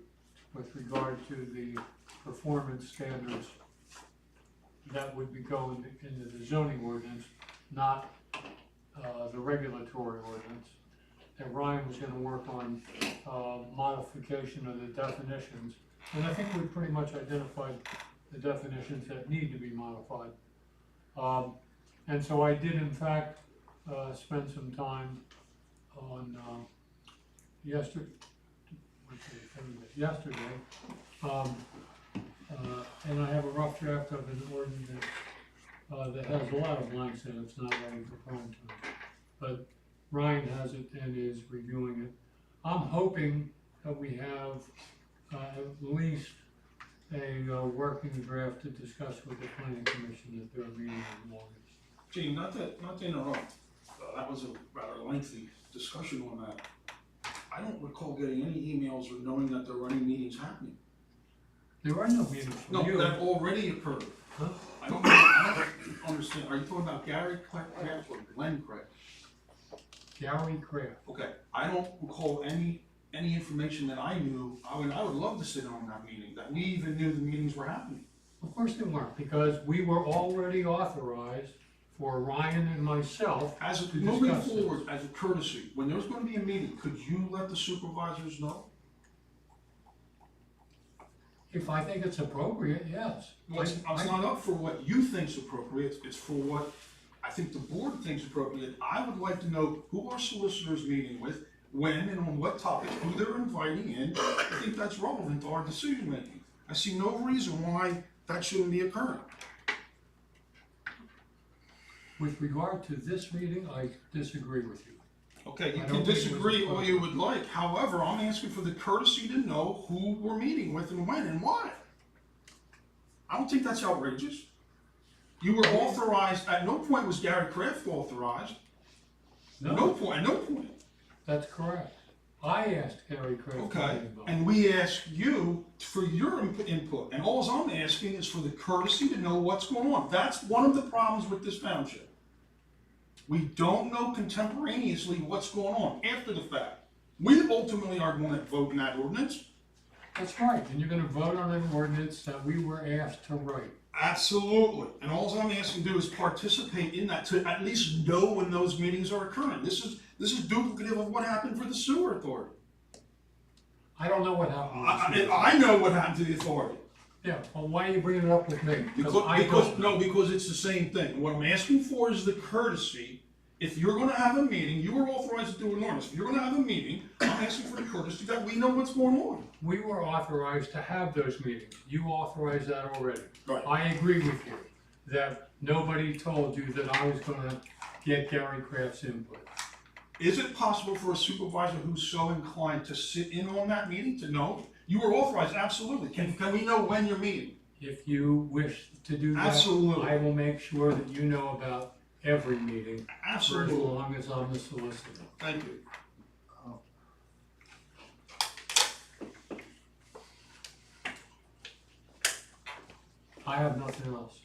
with regard to the performance standards that would be going into the zoning ordinance, not the regulatory ordinance. And Ryan was going to work on modification of the definitions. And I think we pretty much identified the definitions that need to be modified. And so I did, in fact, spend some time on yesterday, and I have a rough draft of an ordinance that has a lot of blanks in it. It's not ready for prime time, but Ryan has it and is reviewing it. I'm hoping that we have at least a working draft to discuss with the planning commission at their meeting in August. Gene, not to interrupt, that was a rather lengthy discussion on that. I don't recall getting any emails or knowing that there were any meetings happening. There are no meetings for No, you. that already occurred. Huh? I don't understand, are you talking about Gary Kraft or Glenn Kraft? Gary Kraft. Okay, I don't recall any information that I knew. I would love to sit on that meeting, that we even knew the meetings were happening. Of course they weren't, because we were already authorized for Ryan and myself to Moving discuss it. forward, as a courtesy, when there's gonna be a meeting, could you let the supervisors know? If I think it's appropriate, yes. Well, it's not up for what you think's appropriate, it's for what I think the board thinks appropriate. I would like to know who our solicitor's meeting with, when and on what topic, who they're inviting in. I think that's relevant to our decision making. I see no reason why that shouldn't be occurring. With regard to this meeting, I disagree with you. Okay, you I can don't think it was disagree all you would appropriate. like, however, I'm asking for the courtesy to know who we're meeting with and when and why. I don't think that's outrageous. You were authorized, at no point was Gary Kraft authorized. At no point. That's correct. I asked Gary Craig. Okay, and we asked you for your input, and all I'm asking is for the courtesy to know what's going on. That's one of the problems with this township. We don't know contemporaneously what's going on after the fact. We ultimately are going to vote in that ordinance. That's right, and you're gonna vote on an ordinance that we were asked to write. Absolutely, and all I'm asking to do is participate in that, to at least know when those meetings are occurring. This is duplicative of what happened for the sewer authority. I don't know what happened. I know what happened to the authority. Yeah, well, why are you bringing it up with me? Because it's the same thing. What I'm asking for is the courtesy. If you're gonna have a meeting, you were authorized to do an ordinance. If you're gonna have a meeting, I'm asking for the courtesy that we know what's going on. We were authorized to have those meetings. You authorized that already. Right. I agree with you that nobody told you that I was gonna get Gary Kraft's input. Is it possible for a supervisor who's so inclined to sit in on that meeting to know? You were authorized, absolutely. Can we know when you're meeting? If you wish to do that, Absolutely. I will make sure that you know about every meeting. Absolutely. For as long as I'm the solicitor. Thank you. I have nothing else.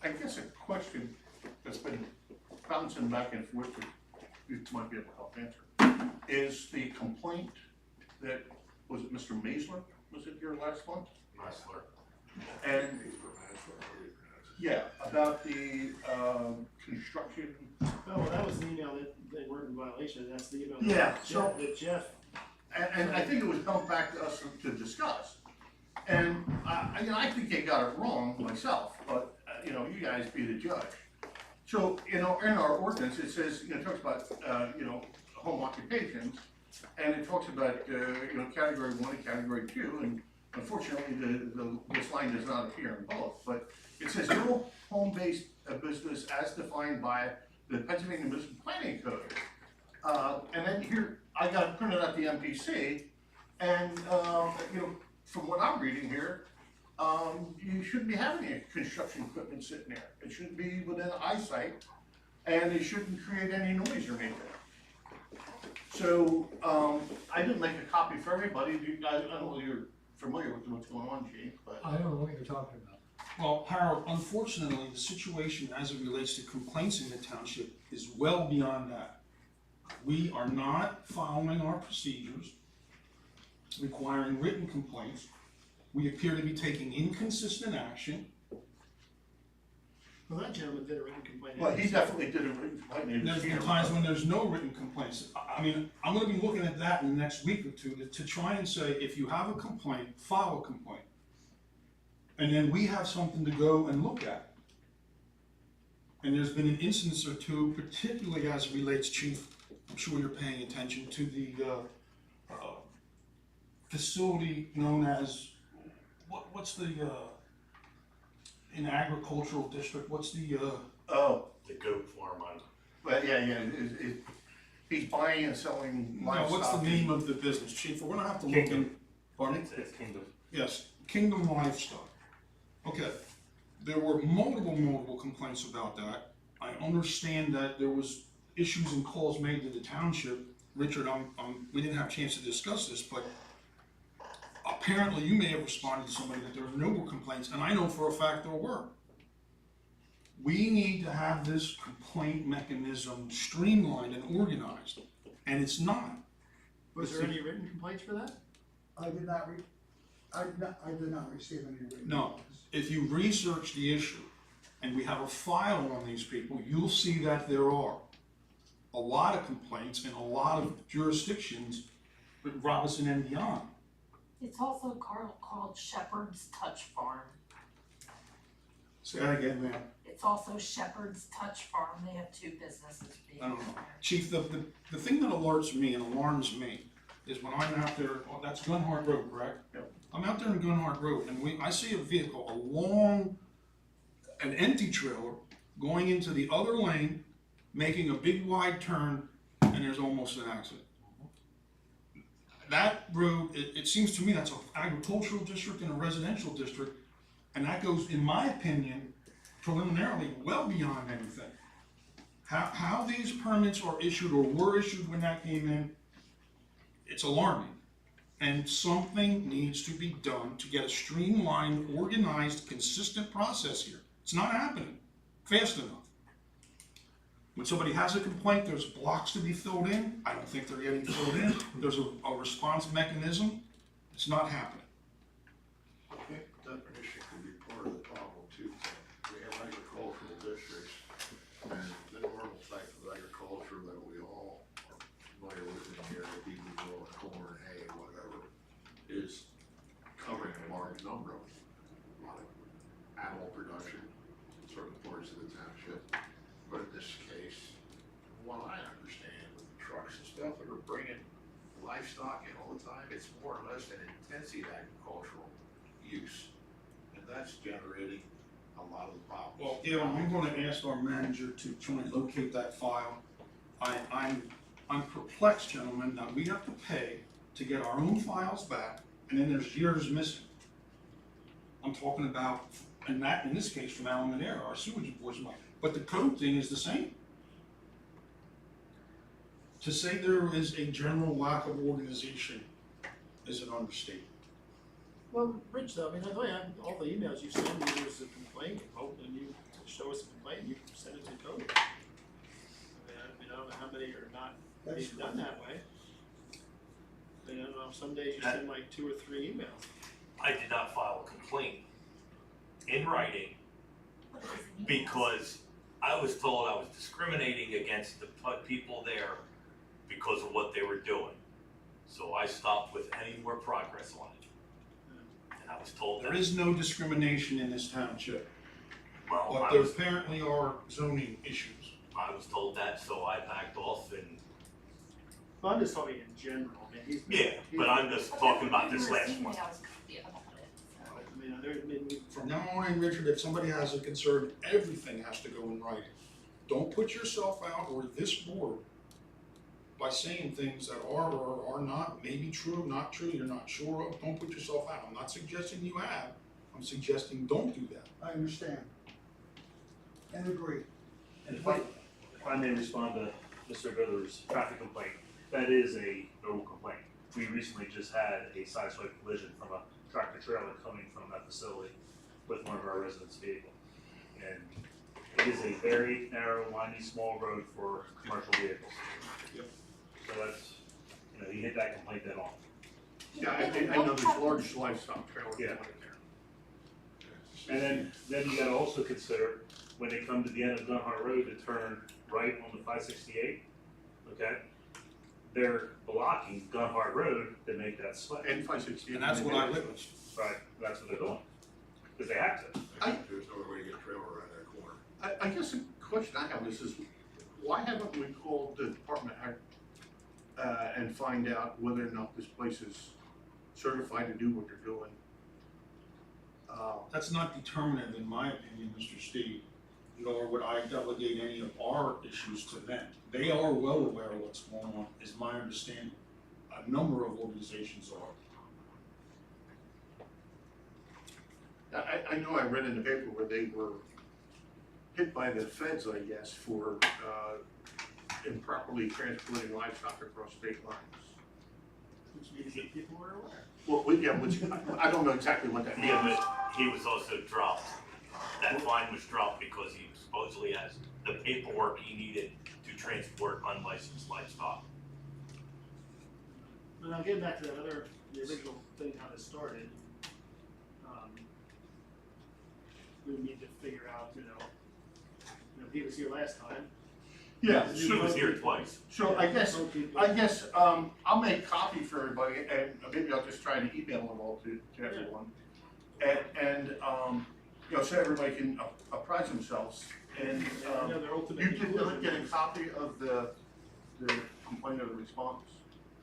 I guess a question that's been bouncing back and forth, that you might be able to help answer, is the complaint that, was it Mr. Maisler, was it here last month? Meisler. And, yeah, about the, construction. Oh, well, that was the email that they weren't in violation, that's the email. Yeah, so- That Jeff. And I think it was held back to us to discuss. And, I think they got it wrong myself, but, you guys be the judge. So, in our ordinance, it says, it talks about, home occupations, and it talks about, category 1 and category 2, and unfortunately, this line does not appear in both, but it says no home-based business as defined by the Pennsylvania Municipal Planning Code. And then here, I got printed out the MPC, and, from what I'm reading here, you shouldn't be having any construction equipment sitting there. It shouldn't be within eyesight, and it shouldn't create any noise or anything. So, I didn't make a copy for everybody. I don't know if you're familiar with what's going on, Chief, but. I don't know what you're talking about. Well, Harold, unfortunately, the situation as it relates to complaints in the township is well beyond that. We are not following our procedures requiring written complaints. We appear to be taking inconsistent action. Well, that gentleman did a written complaint. Well, he definitely did a written complaint. There's been times when there's no written complaints. I mean, I'm gonna be looking at that in the next week or two to try and say, if you have a complaint, file a complaint. And then we have something to go and look at. And there's been an instance or two, particularly as it relates, Chief, I'm sure you're paying attention to the facility known as, what's the, in agricultural district, what's the, Oh, The goat farm on. but yeah, he's buying and selling no, livestock. what's the name of the business, Chief? We're gonna have to look in. Kingdom. Pardon? It's Kingdom. Yes, Kingdom Livestock. Okay, there were multiple complaints about that. I understand that there was issues and calls made to the township. Richard, we didn't have a chance to discuss this, but apparently you may have responded to somebody that there were no complaints, and I know for a fact there were. We need to have this complaint mechanism streamlined and organized, and it's not. Was there any written complaints for that? I did not receive any written. No, if you research the issue, and we have a file on these people, you'll see that there are a lot of complaints in a lot of jurisdictions with Robeson and beyond. It's also called Shepherd's Touch Farm. Say that again, ma'am. It's also Shepherd's Touch Farm. They have two businesses being I don't know. there. Chief, the thing that alerts me and alarms me is when I'm out there, that's Gunhart Road, correct? Yep. I'm out there on Gunhart Road, and I see a vehicle, an empty trailer, going into the other lane, making a big wide turn, and there's almost an accident. That road, it seems to me that's an agricultural district and a residential district, and that goes, in my opinion, preliminarily, well beyond anything. How these permits are issued or were issued when that came in, it's alarming. And something needs to be done to get a streamlined, organized, consistent process here. It's not happening fast enough. When somebody has a complaint, there's blocks to be filled in. I don't think they're getting filled in. There's a response mechanism. It's not happening. I think definition could be part of the problem too. We have agricultural districts, and the normal type of agriculture that we all are familiar with in here, the people growing corn, hay, whatever, is covering a large number of animal production in certain parts of the township. But in this case, from what I understand with the trucks and stuff that are bringing livestock in all the time, it's more or less an intensive agricultural use. And that's generating a lot of the problems. Well, Gail, I'm going to ask our manager to try and locate that file. I'm perplexed, gentlemen, that we have to pay to get our own files back, and then there's years missing. I'm talking about, in this case, from Allen and Air, our sewage enforcement. But the code thing is the same. To say there is a general lack of organization is an understatement. Well, Rich, though, I mean, all the emails you send me, there's a complaint, and you show us a complaint, you send it to code. I don't know how many are not being done that way. I don't know, some days you send like 2 or 3 emails. I did not file a complaint in writing because I was told I was discriminating against the people there because of what they were doing. So I stopped with any more progress on it. And I was told There is no discrimination in this township, well, but there apparently are zoning issues. I was told that, so I backed off and. Well, I'm just talking in general, I mean, But I'm just talking about this last one. I mean, there's been. From now on, Richard, if somebody has a concern, everything has to go in writing. Don't put yourself out or this board by saying things that are or are not, maybe true, not true, you're not sure of. Don't put yourself out. I'm not suggesting you have. I'm suggesting don't do that. I understand. And agree. And if I may respond to Mr. Goodler's traffic complaint, that is a normal complaint. We recently just had a sideswipe collision from a tractor trailer coming from that facility with one of our residents' vehicles. And it is a very narrow, windy, small road for commercial vehicles. Yep. So that's, he hit that complaint dead on. Yeah, I know there's large livestock trailers Yeah. in there. And then you gotta also consider, when they come to the end of Gunhart Road to turn right on the 568, okay? They're blocking Gunhart Road to make that split. And 568. And that's what I witnessed. Right, that's what they're doing, because they have to. There's no way to get a trailer around that corner. I guess the question I have is why haven't we called the department and find out whether or not this place is certified to do what they're doing? That's not determinative, in my opinion, Mr. Steve, nor would I delegate any of our issues to them. They are well aware of what's going on, is my understanding. A number of organizations I know I read in the paper where they were hit by the feds, I guess, for improperly transporting livestock across state lines. Which means that people are aware. Well, which I don't know exactly what that means. Yeah, but he was also dropped. That fine was dropped because he supposedly has the paperwork he needed to transport unlicensed livestock. But now getting back to the original thing, how this started, we need to figure out, he was here last time. Yeah, He was here twice. So I guess I'll make copy for everybody, and maybe I'll just try to email them all to everyone. And so everybody can apprise themselves. And you can get a copy of the complaint or the response.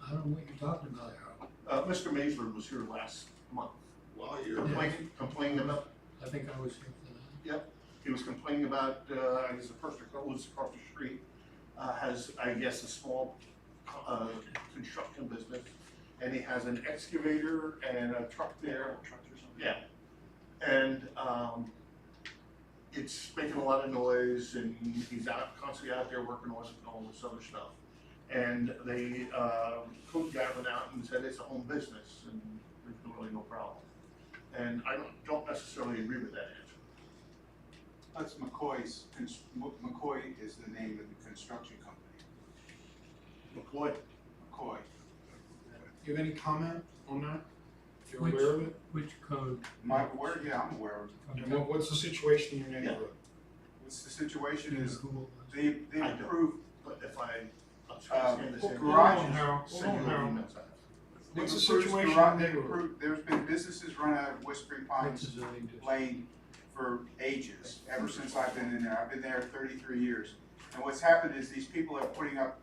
I don't know what you're talking about. Mr. Maisler was here last month. While you're. Complaining about, I think I was here for that. he was complaining about, I guess the person that lives across the street, has, I guess, a small, construction business. And he has an excavator and a truck there. Yeah. And, it's making a lot of noise and he's constantly out there working on all this other stuff. And they, code guy went out and said it's a home business and there's really no problem. And I don't necessarily agree with that answer. That's McCoy's, McCoy is the name of the construction company. McCoy? McCoy. You have any comment on that? You're Which- aware of it? Which code? My word, yeah, I'm aware of it. And what's the situation in your neighborhood? What's the situation is, Who- they I don't. approved, But if I'm trying to say the same. garages. Send you an email. What's the they've approved situation garage- in the they've neighborhood? approved- There's been businesses run out of Whispering Pines Which zoning district? Lane for ages, ever since I've been in there. I've been there 33 years. And what's happened is these people are putting up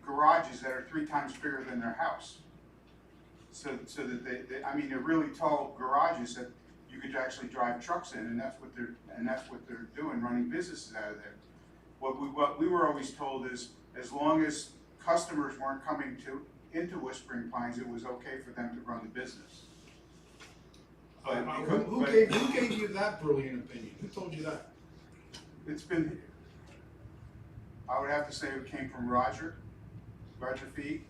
garages that are 3 times bigger than their house. So that they, I mean, they're really tall garages that you could actually drive trucks in, and that's what they're doing, running businesses out of there. What we were always told is, as long as customers weren't coming into Whispering Pines, it was okay for them to run the business. But Who gave you that brilliant opinion? Who told you that? it's been, I would have to say it came from Roger Fee,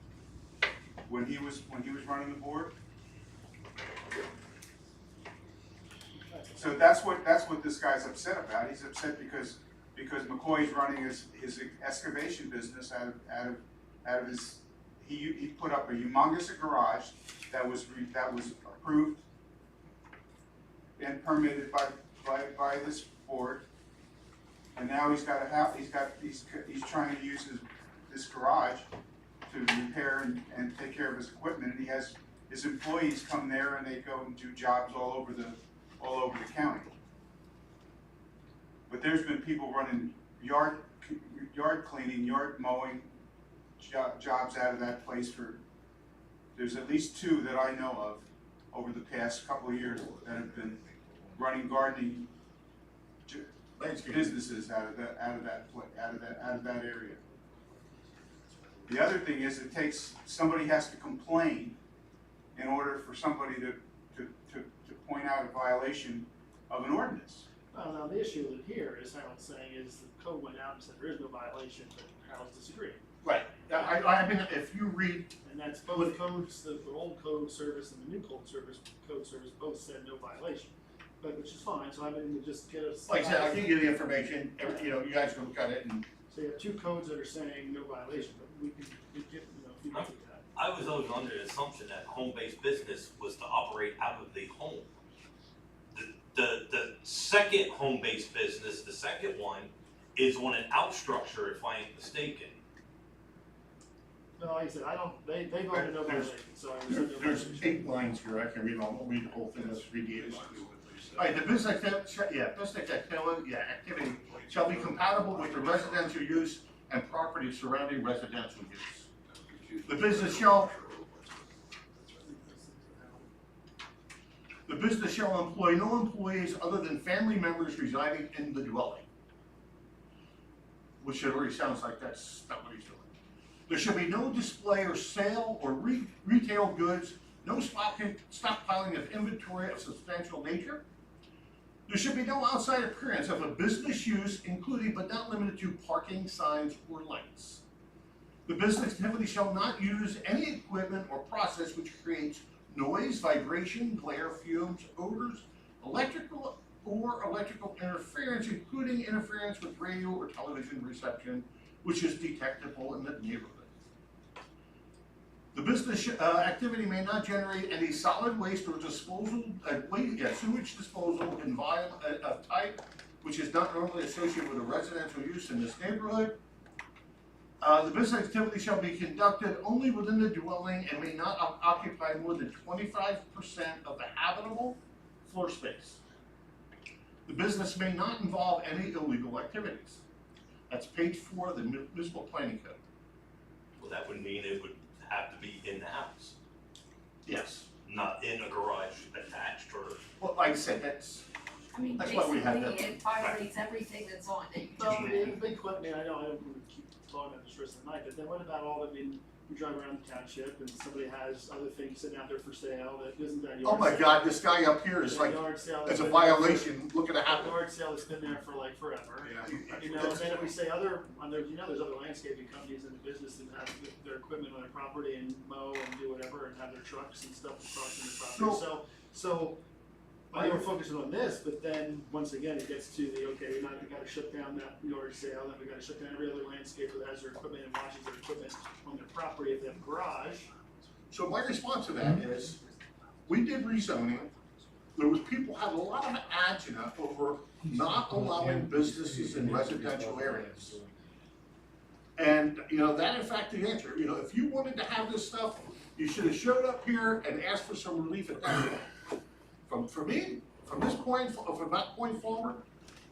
when he was running the board. So that's what this guy's upset about. He's upset because McCoy's running his excavation business out of his, he put up a humongous garage that was approved and permitted by this board. And now he's got he's trying to use this garage to repair and take care of his equipment, and he has his employees come there and they go and do jobs all over the county. But there's been people running yard cleaning, yard mowing jobs out of that place there's at least 2 that I know of over the past couple of years that have been running gardening businesses out of that area. The other thing is, somebody has to complain in order for somebody to point out a violation of an ordinance. Well, now, the issue here is, Harold's saying, is the code went out and said there is no violation, but Harold's disagreeing. Right, I mean, if you read, And that's both codes, the old code service and the new code service both said no violation, but which is fine, so I mean, just get us. like I said, I'll give you the information, you guys can look at it and. So you have 2 codes that are saying no violation, but we get, if you look at that. I was always under the assumption that home-based business was to operate out of the home. The second home-based business, the second one, is on an out structure, if I ain't mistaken. No, like I said, they voted no violation, so I was. There's 8 lines here, I can read them, I'll read the whole thing, let's read the 8 lines. Alright, the business activity shall be compatible with the residential use and property surrounding residential use. The business shall employ no employees other than family members residing in the dwelling. Which already sounds like that's not what he's doing. There should be no display or sale or retail goods, no stockpiling of inventory of substantial nature. There should be no outside appearance of a business use, including but not limited to parking signs or lights. The business activity shall not use any equipment or process which creates noise, vibration, glare, fumes, odors, electrical interference, including interference with radio or television reception, which is detectable in the neighborhood. The business activity may not generate any solid waste or disposal, sewage disposal of type, which is not normally associated with a residential use in this neighborhood. The business activity shall be conducted only within the dwelling and may not occupy more than 25% of the habitable floor space. The business may not involve any illegal activities. That's page 4 of the municipal planning code. Well, that would mean it would have to be in the house, Yes. not in a garage attached or. Well, like I said, that's, I mean, That's why we have basically, it violates everything that's on it. You Well, just I read mean, the big question, I know I don't want to keep talking about this the rest of the night, but then what about all, I mean, you drive around the township and somebody has other things sitting out there for sale that isn't that yard oh my sale? God, this guy up here is That like, yard sale it's that's a been there for- violation, look at it that happen. yard sale that's been there for like forever. Yeah. You know, and then if we say other, there's other landscaping companies in the business that have their equipment on their property and mow and do whatever and have their trucks and stuff across in the property. So, I know we're focusing on this, but then, once again, it gets to the, okay, we gotta shut down that yard sale, then we gotta shut down every other landscaper that has their equipment and watches their equipment on their property if they have a garage. So my response to that is, we did rezoning, there was, people had a lot of agita over not allowing businesses in residential areas. And, you know, that in fact the answer, you know, if you wanted to have this stuff, you should have showed up here and asked for some relief at that point. For me, from this point, from that point forward,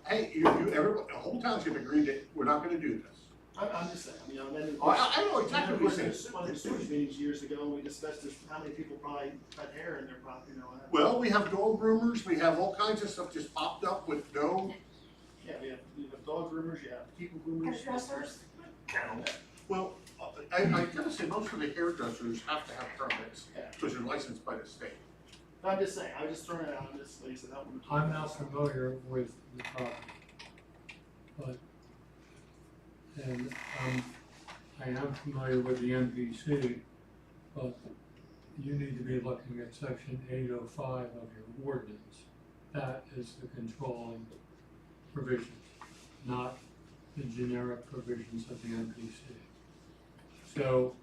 hey, everybody, the whole township agreed that we're not gonna do this. I'm just saying, you know, and then. Oh, I know exactly what you're saying. One of the sewage meetings years ago, we discussed this, how many people probably cut hair in their property, you know. Well, we have dog groomers, we have all kinds of stuff just popped up with no, Yeah, you have dog groomers, you have people groomers. hairdressers. well, I gotta say, most of the hairdressers have to have permits, Yeah. because they're licensed by the state. I'm just saying, I was just throwing it out on this, like I said, help them. I'm not familiar with the property, but, and, I am familiar with the NPC, but you need to be looking at section 805 of your ordinance. That is the controlling provisions, not the generic provisions of the NPC. So,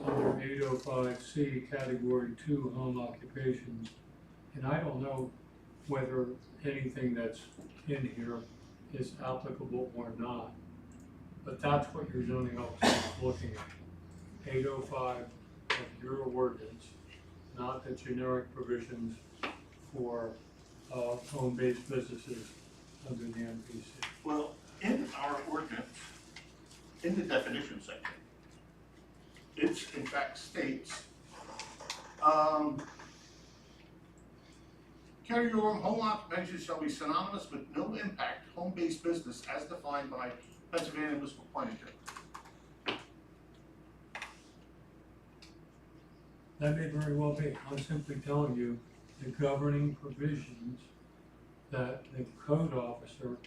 under 805C, category 2, home occupations, and I don't know whether anything that's in here is applicable or not, but that's what your zoning officer is looking at. 805 of your ordinance, not the generic provisions for home-based businesses under the NPC. Well, in our ordinance, in the definition section, it's in fact states, carry on home occupation shall be synonymous with no impact home-based business as defined by Pennsylvania Municipal Planning Code. That may very well be. I'm simply telling you the governing provisions that the code officer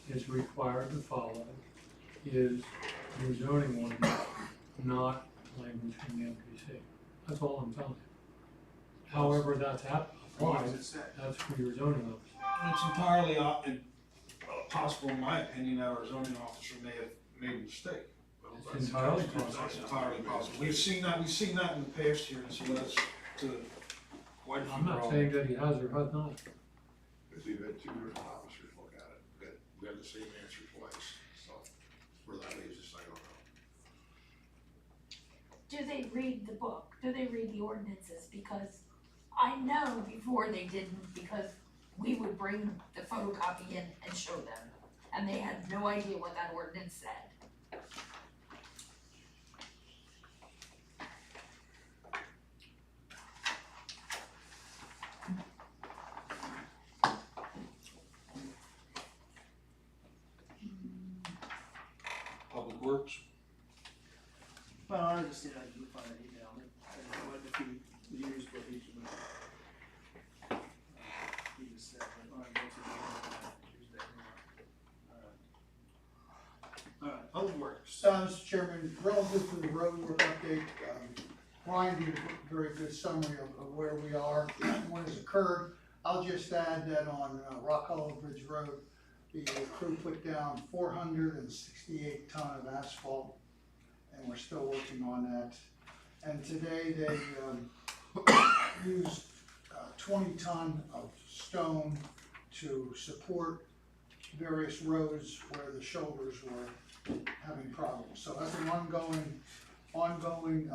is required to follow is your zoning ordinance, not language from the NPC. That's all I'm telling you. However, that's applied, that's for your zoning officer. It's entirely possible, in my opinion, that our zoning officer may have made a mistake. It's entirely possible. That's entirely possible. We've seen that in the past here, and so that's quite a few I'm not problems. saying that he has or has not. Because we've had two different officers look at it, we got the same answer twice, so where that leaves us, I don't know. Do they read the book? Do they read the ordinances? Because I know before they didn't, because we would bring the photocopy in and show them, and they had no idea what that ordinance said. Public Works, Well, I just, you can find an email, and what if he used what he should have. He just said, but, all right, go to the Tuesday. Alright, Public Works. Mr. Chairman, relative to the road work update, Brian did a very good summary of where we are and what has occurred. I'll just add that on Rock Hollow Bridge Road, the crew put down 468 ton of asphalt, and we're still working on that. And today they used 20 ton of stone to support various roads where the shoulders were having problems. So that's an ongoing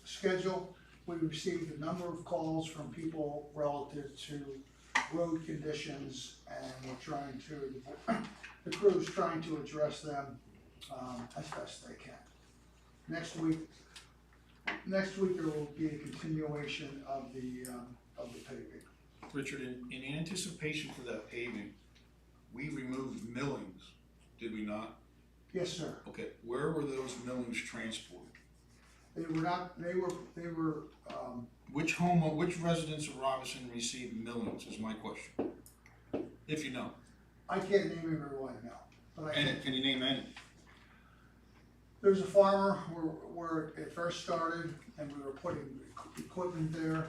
schedule. We received a number of calls from people relative to road conditions, and the crew's trying to address them as best they can. Next week, Next week there will be a continuation of the paving. Richard, in anticipation for that paving, we removed millings, did we not? Yes, sir. Okay, where were those millings transported? They were, Which residents of Robeson received millings is my question, if you know. I can't name everyone now, but I can. And can you name any? There's a farmer where it first started, and we were putting equipment there,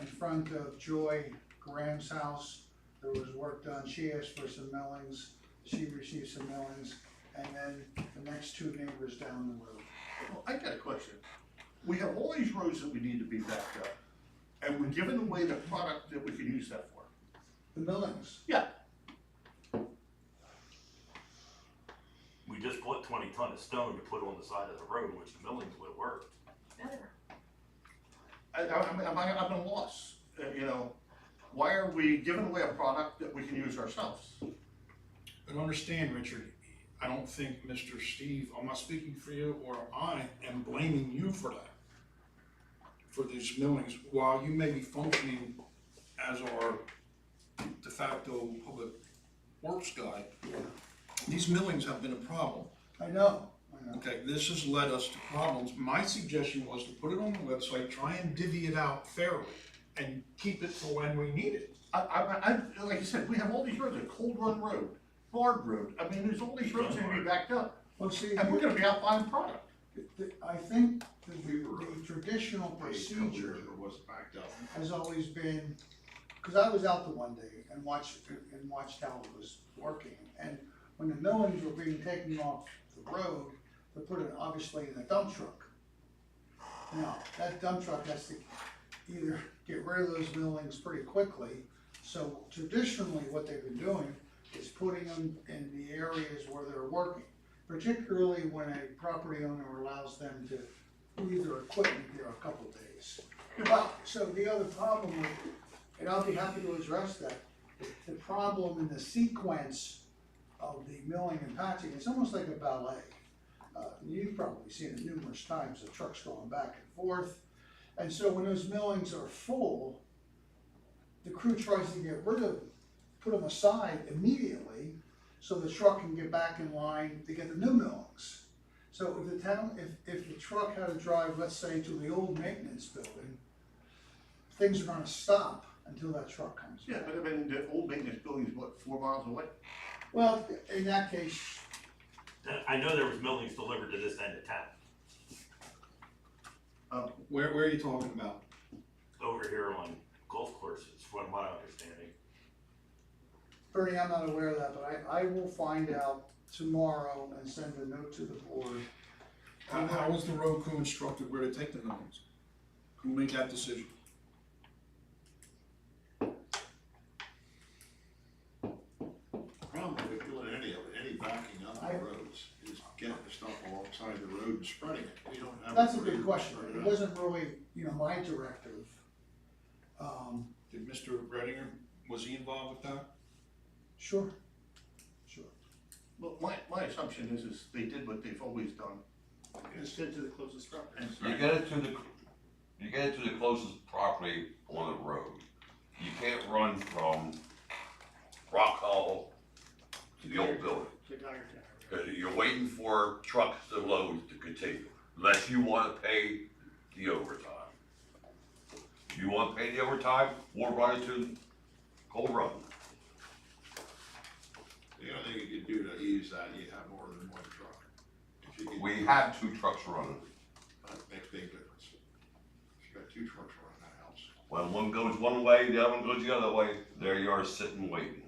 in front of Joy Graham's house. There was work done, she asked for some millings, she received some millings, and then the next two neighbors down the road. Well, I got a question. We have all these roads that we need to be backed up, and we're giving away the product that we can use that for. The millings. Yeah. We just bought 20 ton of stone to put on the side of the road, which the millings would work. I'm at a loss, you know, why are we giving away a product that we can use ourselves? But understand, Richard, I don't think Mr. Steve, I'm not speaking for you, or I am blaming you for that. For these millings, while you may be functioning as our de facto public works guy, these millings have been a problem. I know. Okay, this has led us to problems. My suggestion was to put it on the website, try and divvy it out fairly, and keep it for when we need it. Like you said, we have all these roads, Cold Run Road, Bard Road, I mean, there's all these roads that can be backed up, Well, see, and we're gonna be out buying product. I think the traditional procedure It was backed up. has always been, because I was out there one day and watched how it was working. And when the millings were being taken off the road, they put it obviously in a dump truck. Now, that dump truck has to either get rid of those millings pretty quickly. So traditionally, what they've been doing is putting them in the areas where they're working, particularly when a property owner allows them to leave their equipment there a couple of days. Well, so the other problem with, and I'll be happy to address that, the problem in the sequence of the milling and patching, it's almost like a ballet. You've probably seen it numerous times, the trucks going back and forth. And so when those millings are full, the crew tries to get rid of them, put them aside immediately, so the truck can get back in line to get the new millings. So if the truck had to drive, let's say, to the old maintenance building, things are gonna stop until that truck comes back. Yeah, but I mean, the old maintenance building is what, 4 miles away? Well, in that case, I know there was millings delivered to this end of town, Where are you talking about? over here on golf courses, from my understanding. Bernie, I'm not aware of that, but I will find out tomorrow and send a note to the board. How was the road crew instructed where to take the millings? Who made that decision? Problem with doing any backing up the roads is getting the stuff alongside the road and spreading it. We don't have. That's a good question. It wasn't really, my directive. Did Mr. Redinger, was he involved with that? Sure. Well, my assumption is they did what they've always done. It's sent to the closest property. You get it to the closest property on the road. You can't run from Rock Hollow to the old building. Cause you're waiting for trucks to load to continue, unless you wanna pay the overtime. If you wanna pay the overtime, we'll run it to Cold Run. The only thing you could do to ease that, you have more than one truck. If you could- We have 2 trucks running. That makes a big difference. If you got 2 trucks running, that helps. When one goes one way, the other one goes the other way, there you are sitting waiting.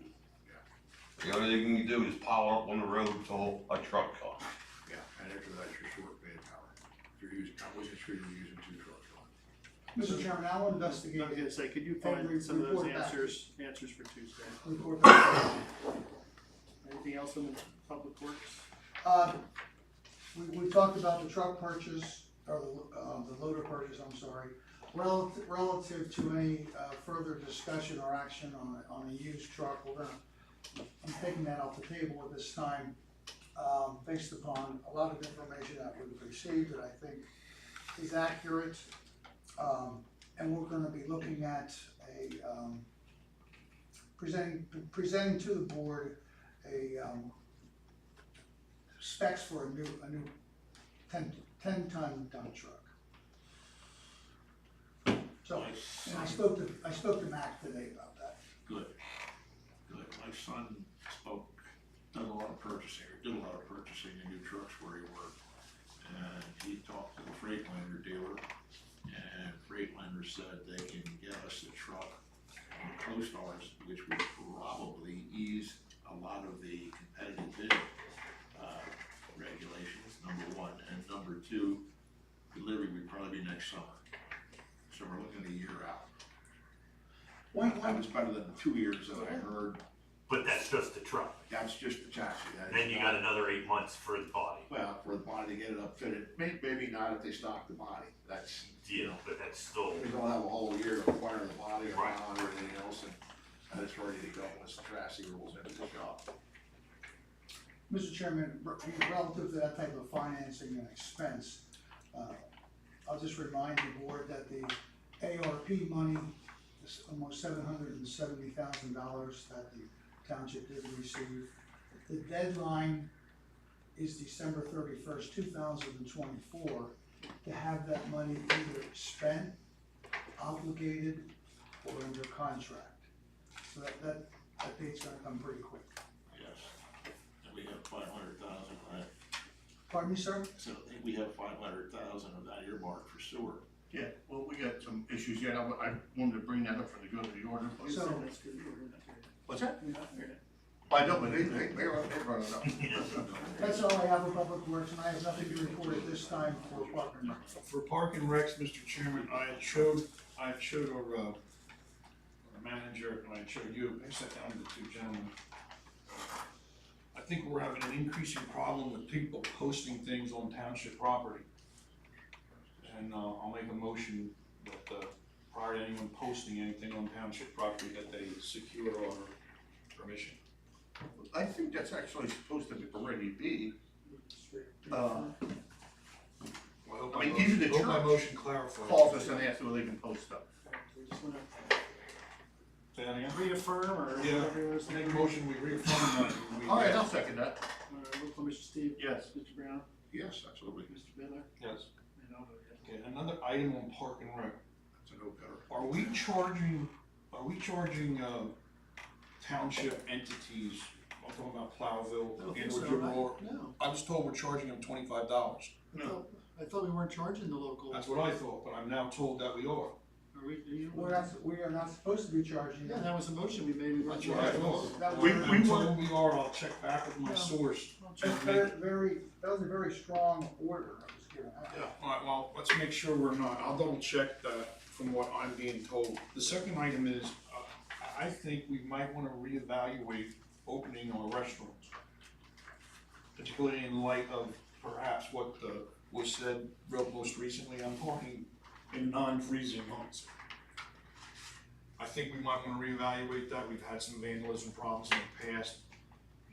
The only thing you can do is pile up on the road till a truck comes. Yeah, and after that, you're short manpower. If you're using, I wasn't sure you were using 2 trucks on. Mr. Chairman, I'll I investigate was gonna it. say, could you And find some of those report back. answers for Tuesday? Report back. Anything else on the public works? We talked about the truck purchase, or the loader purchase, I'm sorry. Relative to any further discussion or action on a used truck, I'm taking that off the table at this time, based upon a lot of information that we've received that I think is accurate. And we're gonna be looking at presenting to the board specs for a new 10-ton dump truck. So, and I spoke to Mac today about that. Good. My son did a lot of purchasing of new trucks where he worked. And he talked to the Freightliner dealer, and Freightliner said they can get us the truck on the co-stars, which would probably ease a lot of the competitive bid regulations, number one. And number two, delivery would probably be next summer. So we're looking at a year out. That was better than the 2 years that I heard. But that's just the truck. That's just the chassis. Then you got another 8 months for the body. Well, for the body to get it upfitted, maybe not if they stock the body, that's, Yeah, but that's still, we don't have a whole year to acquire the body or Right. mount or anything else, and it's ready to go once the chassis rolls into the shop. Mr. Chairman, relative to that type of financing and expense, I'll just remind the board that the ARP money is almost $770,000 that the township did receive. The deadline is December 31st, 2024, to have that money either spent, obligated, or under contract. So that date's gonna come pretty quick. Yes. And we have 500,000, right? Pardon me, sir? So I think we have 500,000 of that earmarked for sewer. Yeah, well, we got some issues yet, I wanted to bring that up for the good of the order. So, What's that? I know, but they brought it up. that's all I have for Public Works, and I have nothing to report at this time for Park and Rec. For Park and Recs, Mr. Chairman, I showed our manager, and I showed you, I sat down with the two gentlemen. I think we're having an increasing problem with people posting things on township property. And I'll make a motion that prior to anyone posting anything on township property, that they secure our permission. I think that's actually supposed to already be, Well, I hope I mean, my even the motion- hope my church motion clarifies. calls us and asks whether they can post stuff. Say that again? Reaffirm or Yeah, whatever it was. make a motion, we reaffirm that. All right, I'll second that. Roll call, Mr. Steve? Yes. Mr. Brown? Yes, absolutely. Mr. Bittler? Yes. And I'll vote yes. Okay, another item on Park and Rec. That's a no-better. Are we charging township entities, I'm talking about Plowville, I don't think and so, Rivermore? No, I was told we're charging them $25. I thought we weren't charging the local. That's what I thought, but I'm now told that we are. Are we, We are not supposed to be charging Yeah, them. that was a motion we made. That's what I thought. That We- was, I'm told we are, I'll check back with my source. that was a very strong order I was given. Alright, well, let's make sure we're not, I'll double check that from what I'm being told. The second item is, I think we might wanna reevaluate opening our restaurants. Particularly in light of perhaps what was said most recently, I'm talking in non-freezing months. I think we might wanna reevaluate that, we've had some vandalism problems in the past,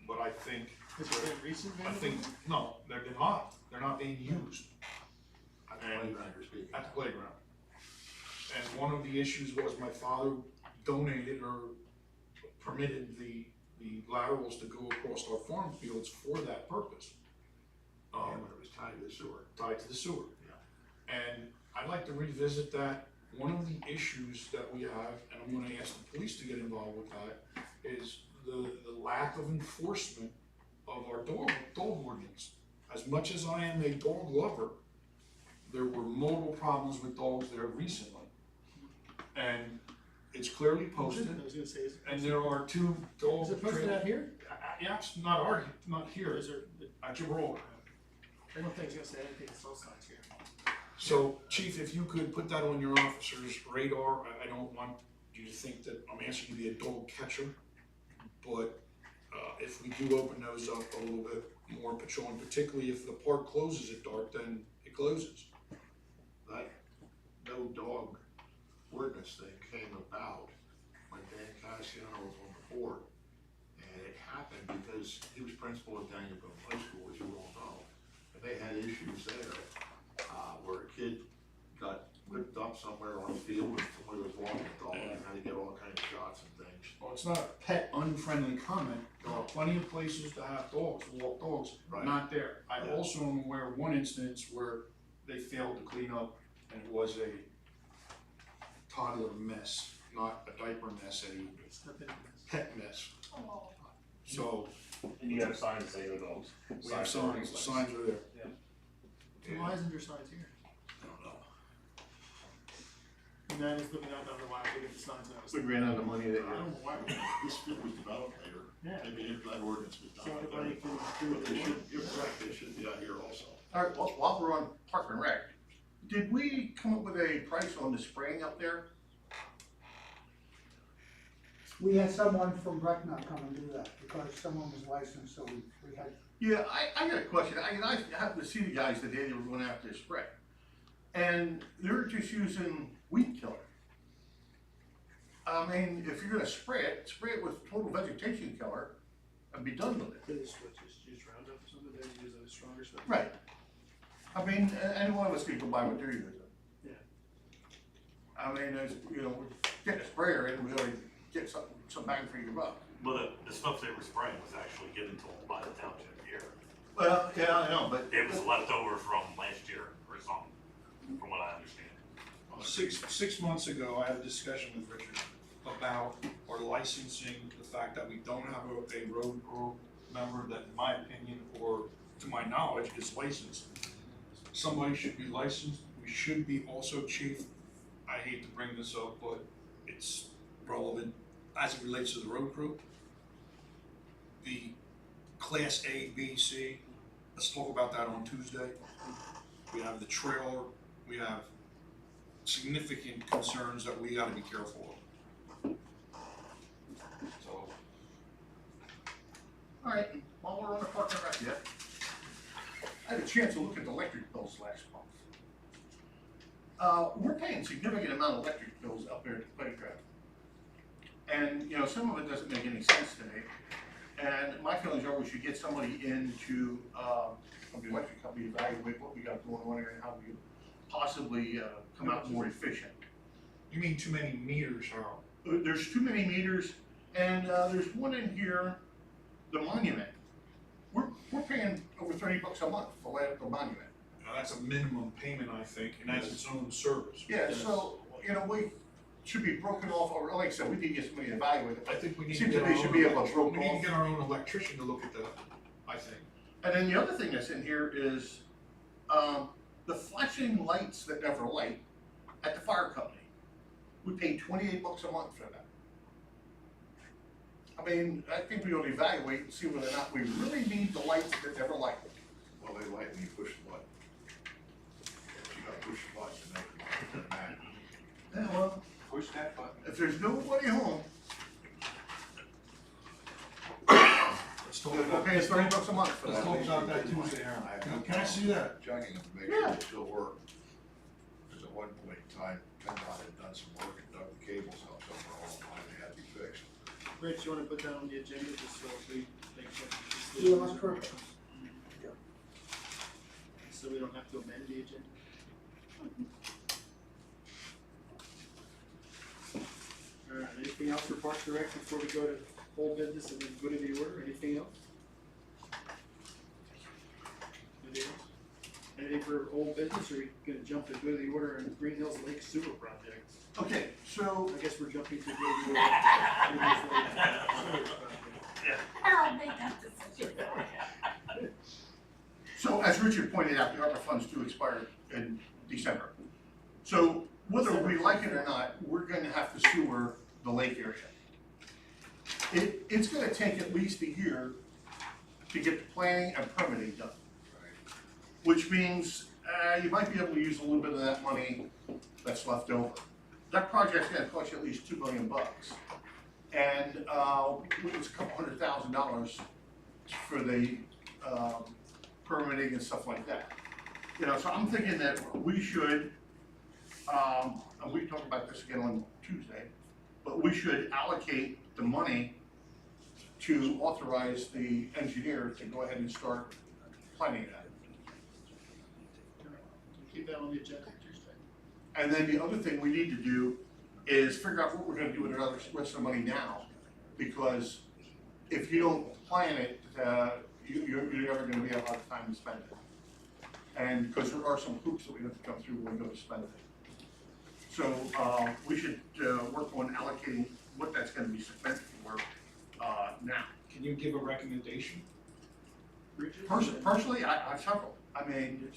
but I think, Has it been recent? I think, no, they're not being used. At the playground, you're speaking. At the playground. And one of the issues was my father donated or permitted the laterals to go across our farm fields for that purpose. And when it was tied to the sewer. Tied to the sewer. And I'd like to revisit that. One of the issues that we have, and I'm gonna ask the police to get involved with that, is the lack of enforcement of our dog ordinance. As much as I am a dog lover, there were multiple problems with dogs there recently. And it's clearly posted, I was gonna say, and there are two dog. is it posted out here? Yeah, it's not here, Is there, at Gibraltar. I don't think it's gonna say anything, it's all signs here. So, Chief, if you could put that on your officer's radar, I don't want you to think that I'm asking you to be a dog catcher, but if we do open those up a little bit more patrolling, particularly if the park closes at dark, then it closes. That no dog ordinance thing came about when Dan Cassiano was on the board. And it happened because he was principal at Daniel High School, as you all know. And they had issues there, where a kid up somewhere on the field if somebody was walking the dog, and how you get all kinds of shots and things. Well, it's not a pet unfriendly comment. There are plenty of places to have dogs, walk dogs, Right. not there. I Yeah. also am aware of one instance where they failed to clean up and it was a toddler mess, not a diaper mess, a pet mess. Oh. So, And you have signs that say no dogs. we have signs, the signs are there. Why isn't there signs here? I don't know. And that is looking out down the line, we get the signs out. We ran out of money that I year. don't know why this field was developed later. Yeah. Maybe if that ordinance was So done. everybody can do But what they they should, want. you're correct, they should be out here also. All right, well, while we're on Park and Rec, did we come up with a price on the spraying up there? We had someone from Brecknock come and do that, because someone was licensed, so we had, Yeah, I got a question. I happened to see the guys the day they were going after the spray. And they're just using weed killer. I mean, if you're gonna spray it with total vegetation killer and be done with it. They just use Roundup or something, they use a stronger stuff. Right. I mean, any one of us could go buy what they're using. Yeah. I mean, there's, you know, we're getting a sprayer and we ought to get some bang for your buck. Well, the stuff they were spraying was actually given to them by the township here. Well, yeah, I know, but. It was left over from last year or something, from what I understand. 6 months ago, I had a discussion with Richard about our licensing, the fact that we don't have a road crew member that, in my opinion, or to my knowledge, is licensed. Somebody should be licensed. We should be also, chief, I hate to bring this up, but it's relevant as it relates to the road crew. The Class A, B, C, let's talk about that on Tuesday. We have the trailer, we have significant concerns that we gotta be careful of. So, All right, while we're on the Park and Rec yet, I had a chance to look at the electric bills last month. We're paying significant amount of electric bills up there at the playground. And, you know, some of it doesn't make any sense to me. And my feelings are we should get somebody in to, from the electric company, evaluate what we got going on here and how we can possibly, come out more efficient. you mean too many meters, Harold? There's too many meters, and, there's one in here, the monument. We're paying over $30 a month for the monument. Now, that's a minimum payment, I think, and that's its own service. Yeah, so, you know, we should be broken off, or like I said, we need to get somebody to evaluate it. I think we need to Seems get that our they should own, be able to broke we need off. to get our own electrician to look at that, I think. And then the other thing that's in here is, the flashing lights that never light at the fire company. We pay $28 a month for that. I mean, I think we ought to evaluate and see whether or not we really need the lights that never light. Well, they light when you push the button. You gotta push the button to make it match. Yeah, well, Push that button. if there's nobody home, Let's talk we're about, paying $30 a month for let's that. talk about that Tuesday, Harold. Can I see that? Checking them to make Yeah. sure they still work. Because at one point in time, PennDOT had done some work and dug the cables out somewhere all the time, they had to be fixed. Rich, you wanna put that on the agenda, just so we make sure. Yeah, that's correct. So we don't have to amend the agenda? Alright, anything else for Parks and Rec before we go to whole business and then go to the order, anything else? Anything else? Anything for old business, or are we gonna jump to go to the order on Green Hills Lake Sewer Project? Okay, so, I guess we're jumping to go to the order. on Green Hills Lake Sewer Project. Harold made that decision. so as Richard pointed out, the ARPA funds do expire in December. So whether we like it or not, we're gonna have to sewer the lake area. It's gonna take at least a year to get the planning and permitting done. Which means, you might be able to use a little bit of that money that's left over. That project's gonna cost you at least $2 million. And, it was a couple $100,000 for the, permitting and stuff like that. You know, so I'm thinking that we should, and we can talk about this again on Tuesday, but we should allocate the money to authorize the engineer to go ahead and start planning that. Keep that on the agenda Tuesday. And then the other thing we need to do is figure out what we're gonna do with the rest of the money now. Because if you don't plan it, you're never gonna be able to have time to spend it. And, because there are some hoops that we have to come through when we go to spend it. So, we should, work on allocating what that's gonna be spent for, now. Can you give a recommendation? Personally, I have several. I mean,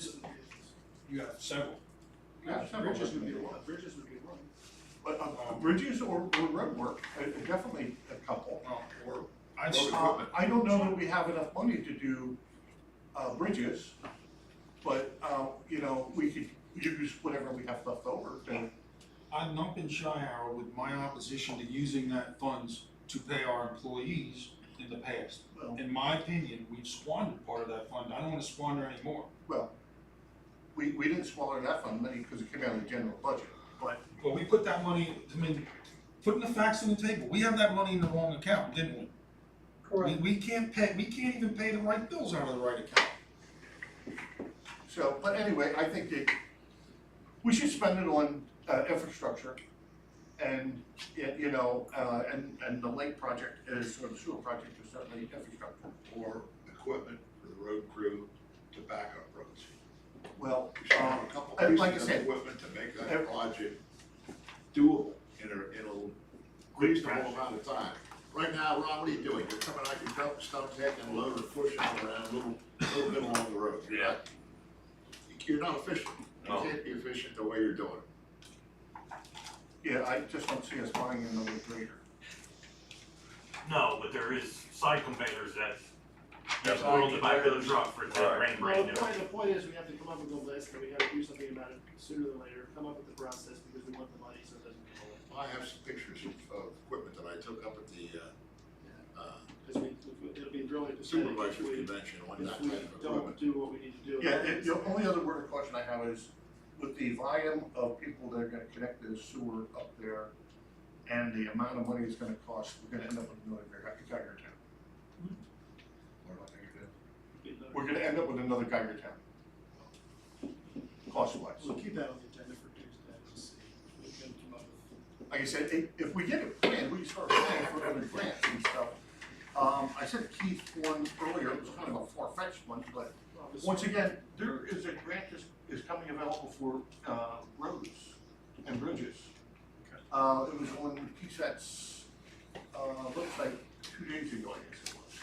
You have several. yeah, several. Bridges would be one, bridges would be one. But, bridges or road work, definitely a couple. Or I don't know that we have enough money to do, bridges, but, you know, we could use whatever we have left over to. I've not been shy, Harold, with my opposition to using that funds to pay our employees in the past. Well, In my opinion, we've squandered part of that fund. I don't wanna squander any more. well, we didn't swallow that fund money because it came out of the general budget, but. But we put that money, I mean, putting the facts on the table, we have that money in the wrong account, didn't we? Correct. We can't even pay the right bills out of the right account. So, but anyway, I think that we should spend it on, infrastructure. And, you know, and the lake project is, or the sewer project is certainly infrastructure. Or equipment for the road crew to back up roads. Well, We should have a couple and like I pieces of said, equipment to make that project doable in a reasonable amount of time. Right now, Ron, what are you doing? You're coming out your dump, stone taking a load or pushing it around a little bit along the road. Yeah. You're not efficient. You No. can't be efficient the way you're doing it. yeah, I just don't see us buying another grader. No, but there is side conveyors that, That's go on the all back of the conveyors. truck for 10 grand Well, brand the new. point is, we have to come up with a list, and we gotta do something about it sooner than later, come up with the process, because we want the money, so it doesn't go away. I have some pictures of equipment that I took up at the, Because it'll be really pathetic Supervisors if we, Convention on if that we type of don't equipment. do what we need to do. Yeah, the only other word of caution I have is with the volume of people that are gonna connect the sewer up there and the amount of money it's gonna cost, we're gonna end up with another Geiger town. We're gonna end up with another Geiger town. Cost wise. We'll keep that on the agenda for Tuesday, and see if we can come up with. Like I said, if we get it planned, we can start planning for other grants and stuff. I sent Keith one earlier, it was kind of a far-fetched one, but once again, there is a grant that is coming available for, roads and bridges. It was on PSAT's, website 2 days ago, I guess it was.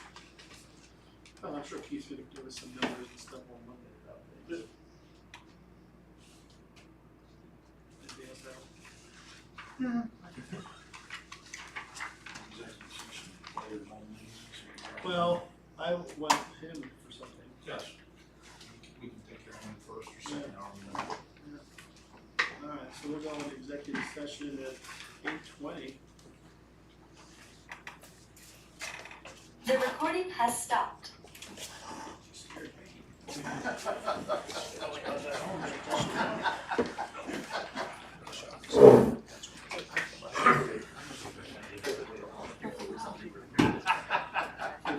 Oh, I'm sure Keith's gonna give us some numbers and stuff on Monday about things. Anything else, Harold? Well, I want him for something. Yes. We can take care of them first or second, however. Alright, so we're going to executive session at 8:20. The recording has stopped.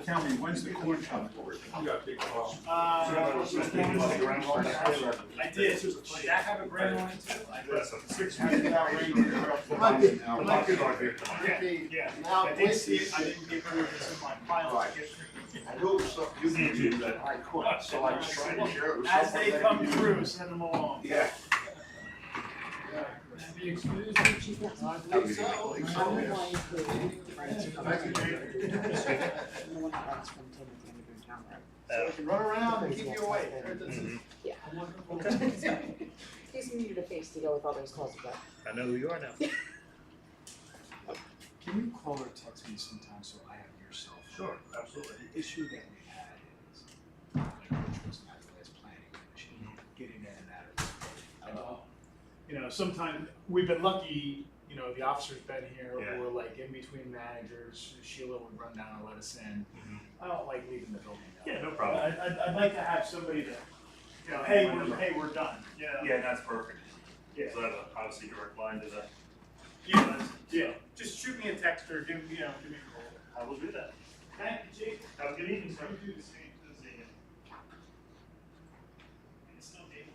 Tell me, when's the corn chop board? You got a big problem. I did. Did that have a brand on it too? Yeah. Now, I did see it, I didn't get rid of this in my pile. I know something you can do that I couldn't, so I was trying to share it with someone. As they that come you- through, send them along. Yeah. Be excused, Chief. I believe so. I don't know why you put Thank you, Jake. the one that runs from Timothy Underground Town Road. So we can run around and keep you awake. Yeah. Gives me a face to go with all those calls about. I know who you are now. Can you call or text me sometime so I have your cell phone? Sure, absolutely. The issue that we had is, which was not the last planning commission, getting in and out of. You know, sometimes, we've been lucky, you know, the officer's been here, Yeah. or like in between managers, Sheila would run down and let us in. Mhm. I don't like leaving the building though. Yeah, no problem. I'd like to have somebody to, you know, hey, we're done, you know? Yeah, that's perfect. Yeah. So I have a obviously direct line to the. Yeah, just shoot me a text or give me a call. I will do that. Thank you, Chief. Have a good evening, sir. You do the same. It's no table.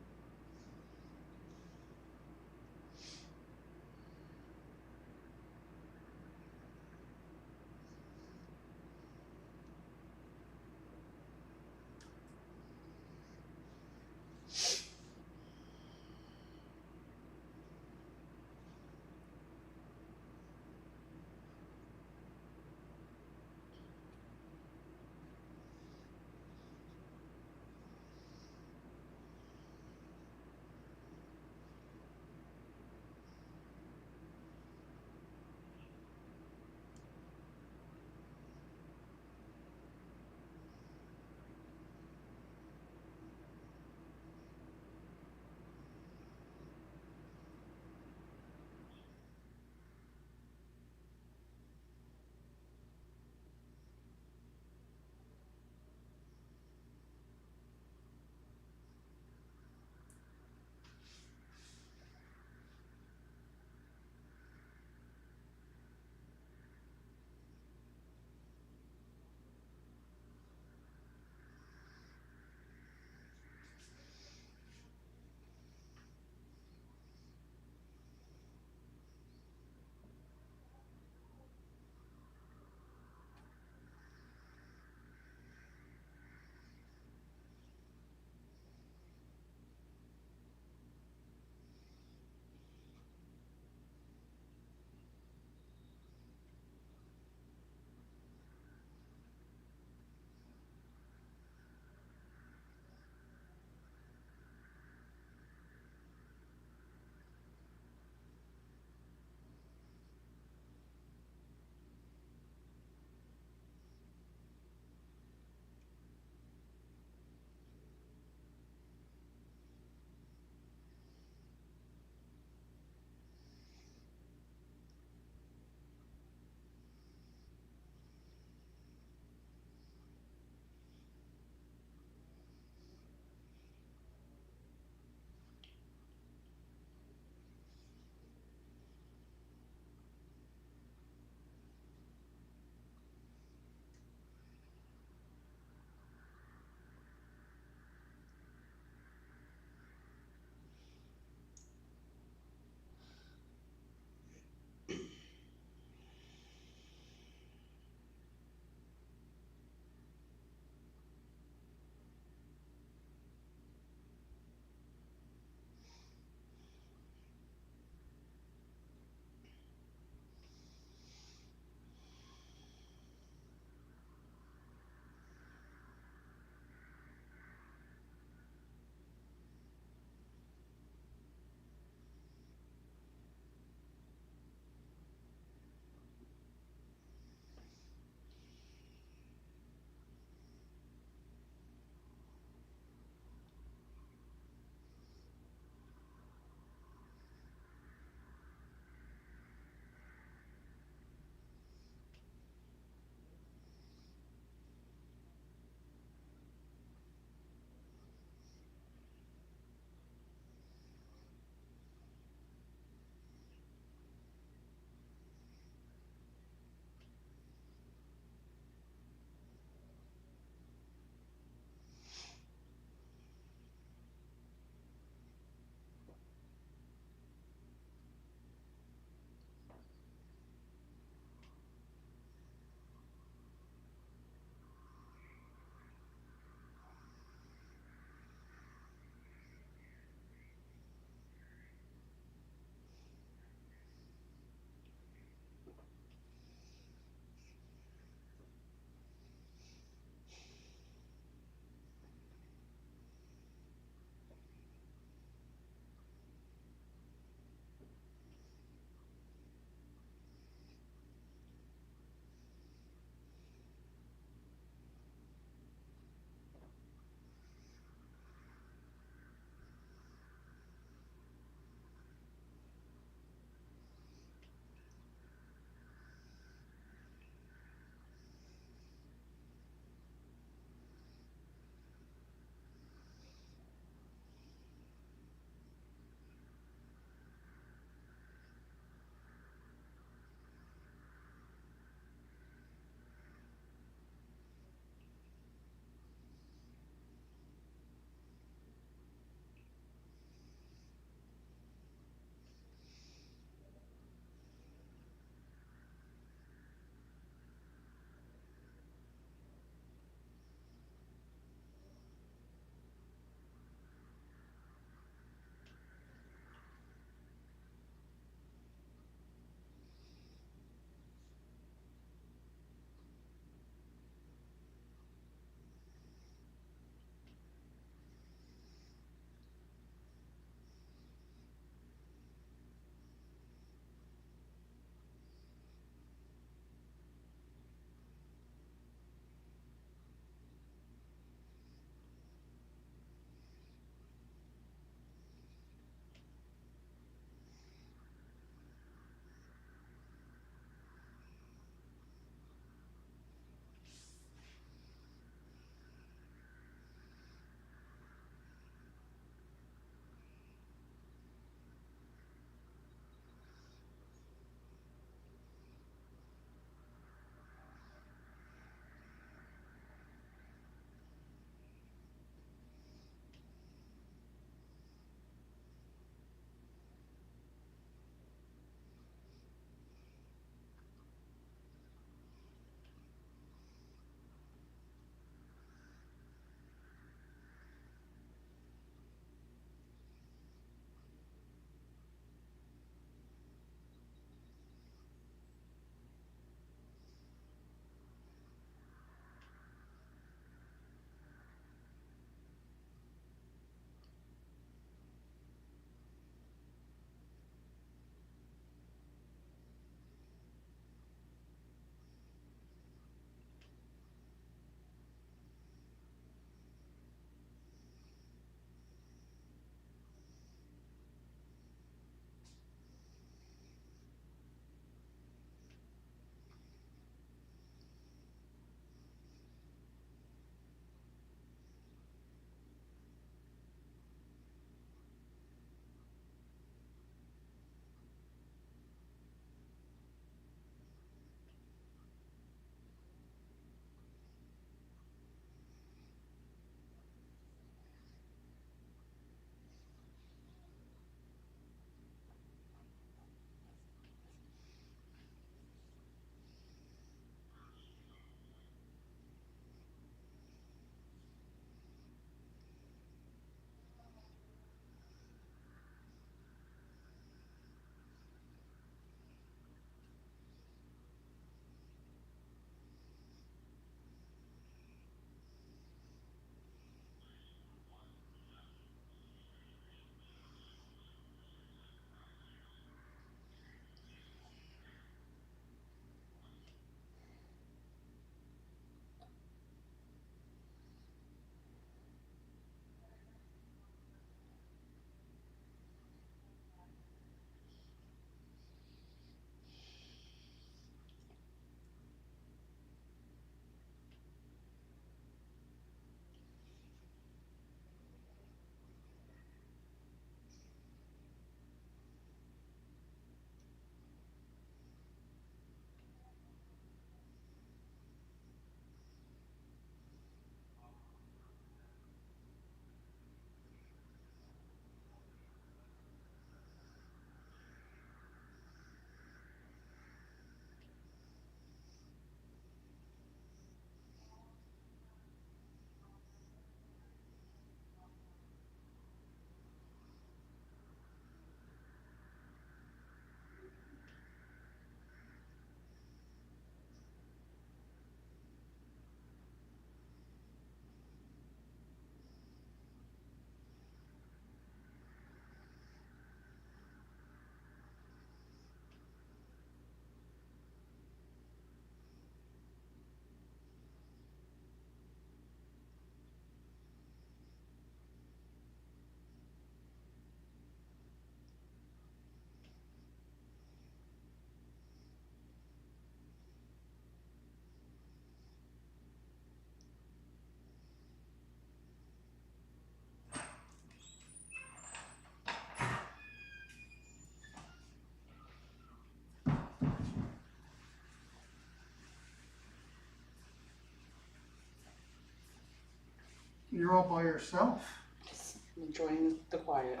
You're all by yourself. Just enjoying the quiet.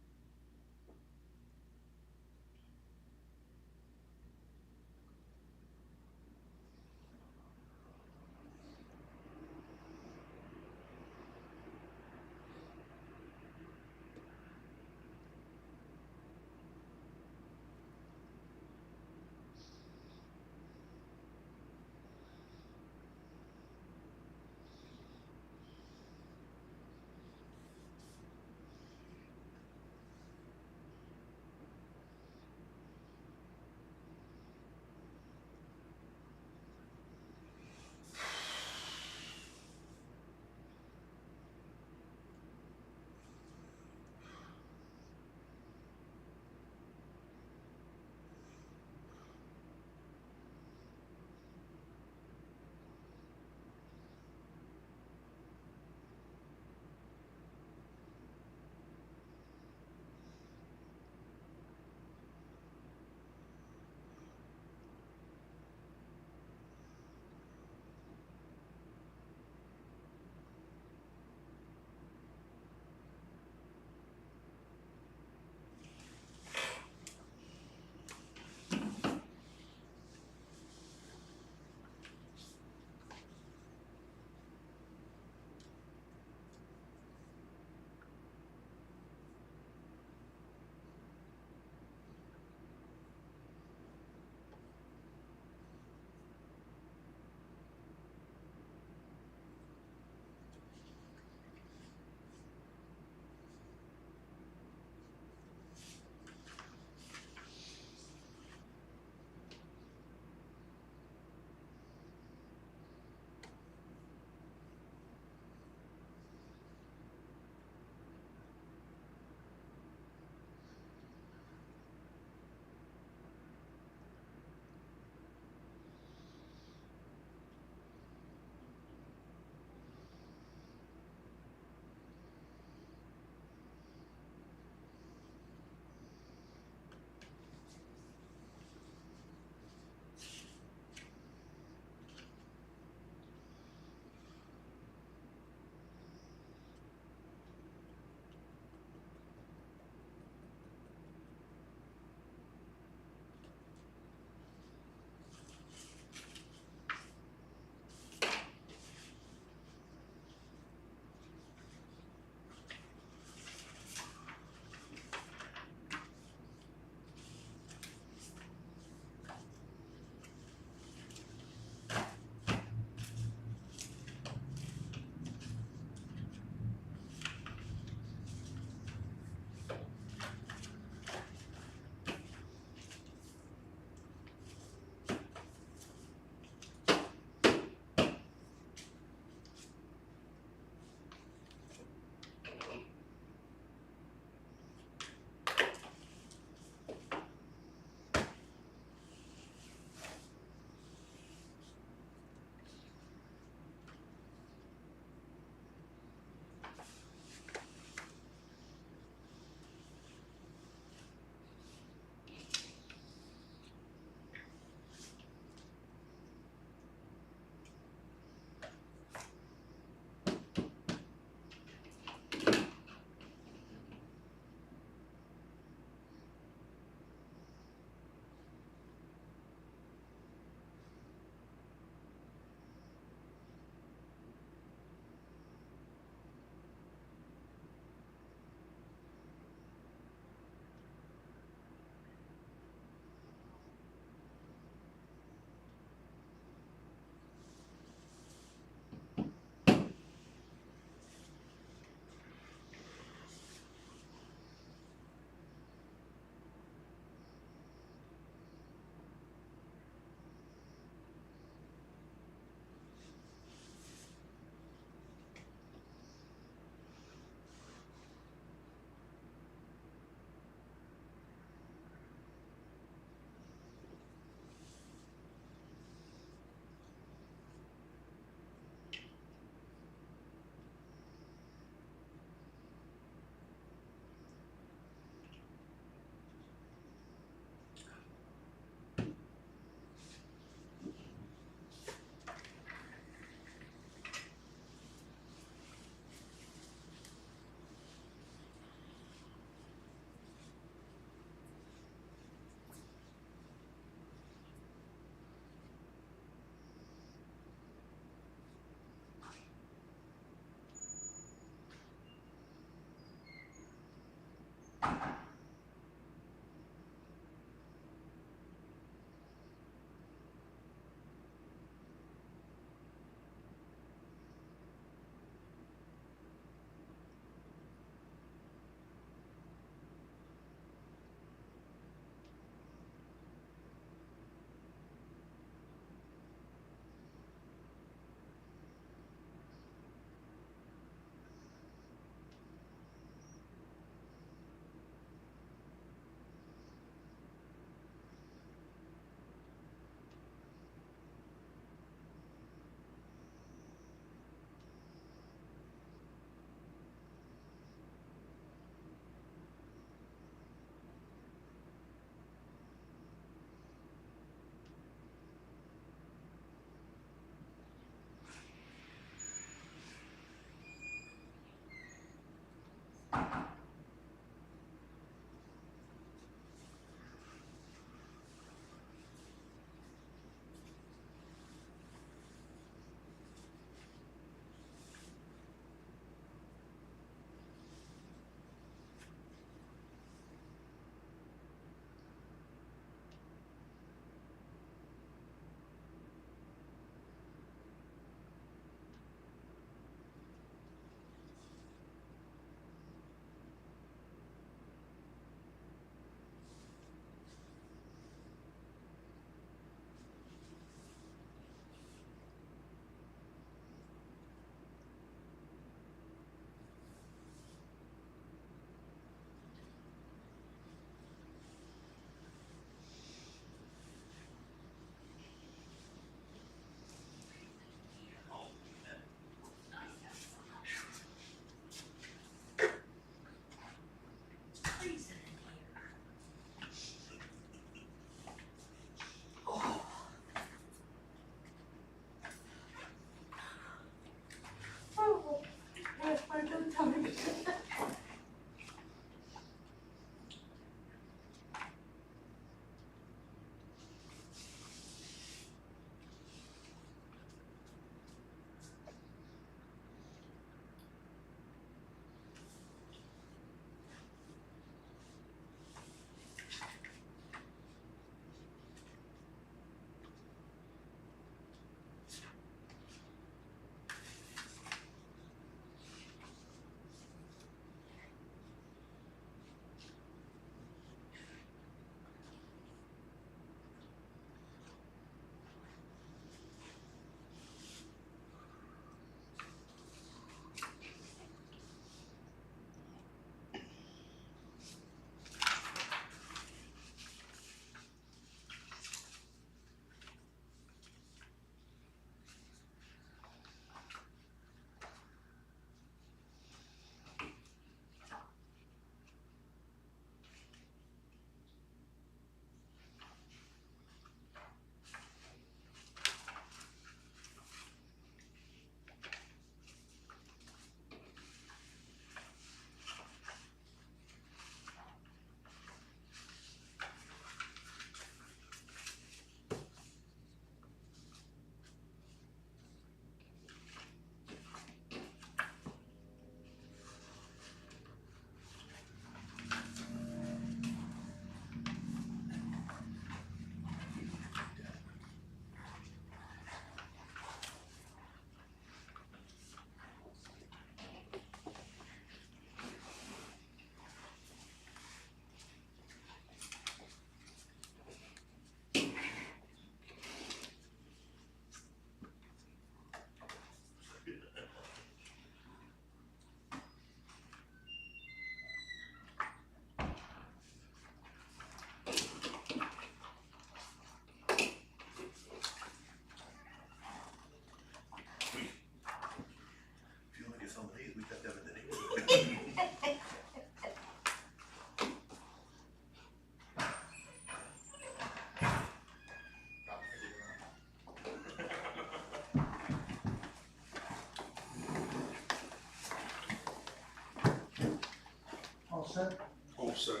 All set? All set.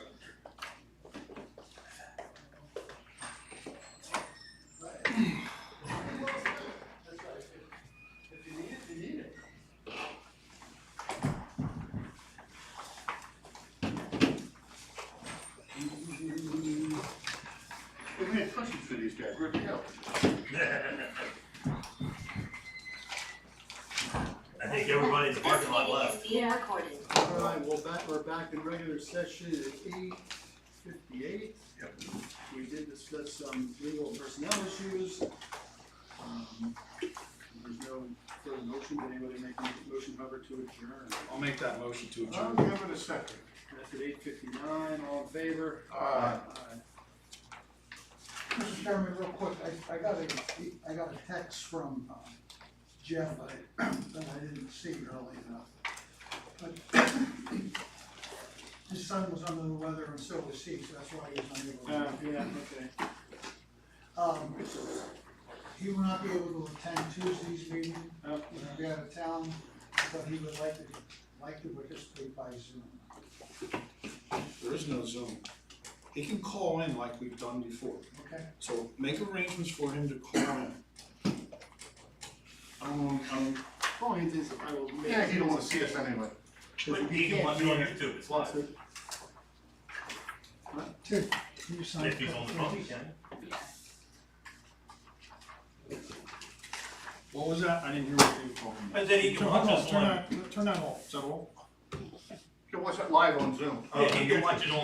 That's right. If you need it, you need it. we had questions for these guys, where'd they go? I think everybody in the parking lot left. Being recorded. All right, we're back in regular session at 8:58. Yep. We did discuss some legal and personnel issues. There's no further motion, did anybody make a motion, however, to adjourn? I'll make that motion to I'll adjourn. give it a second. That's at 8:59, all in favor? Aye. Mr. Chairman, real quick, I got a text from Jeff that I didn't see early enough. But his son was under the weather and so was he, so that's why he was unable to. Yeah, okay. He will not be able to attend Tuesday's meeting, Oh, he's gonna be out of town, but he would like to participate by Zoom. There is no Zoom. He can call in like we've done before. Okay. So make arrangements for him to call in. Point is, I will make. Yeah, he don't wanna see us anyway. But he can watch it on YouTube, it's live. Tim, can you sign? If he's on the phone, he can. What was that? I didn't hear what you were talking about. I said he can watch us Turn on. that off. Is that all? You can watch it live on Zoom. Yeah, he can watch it on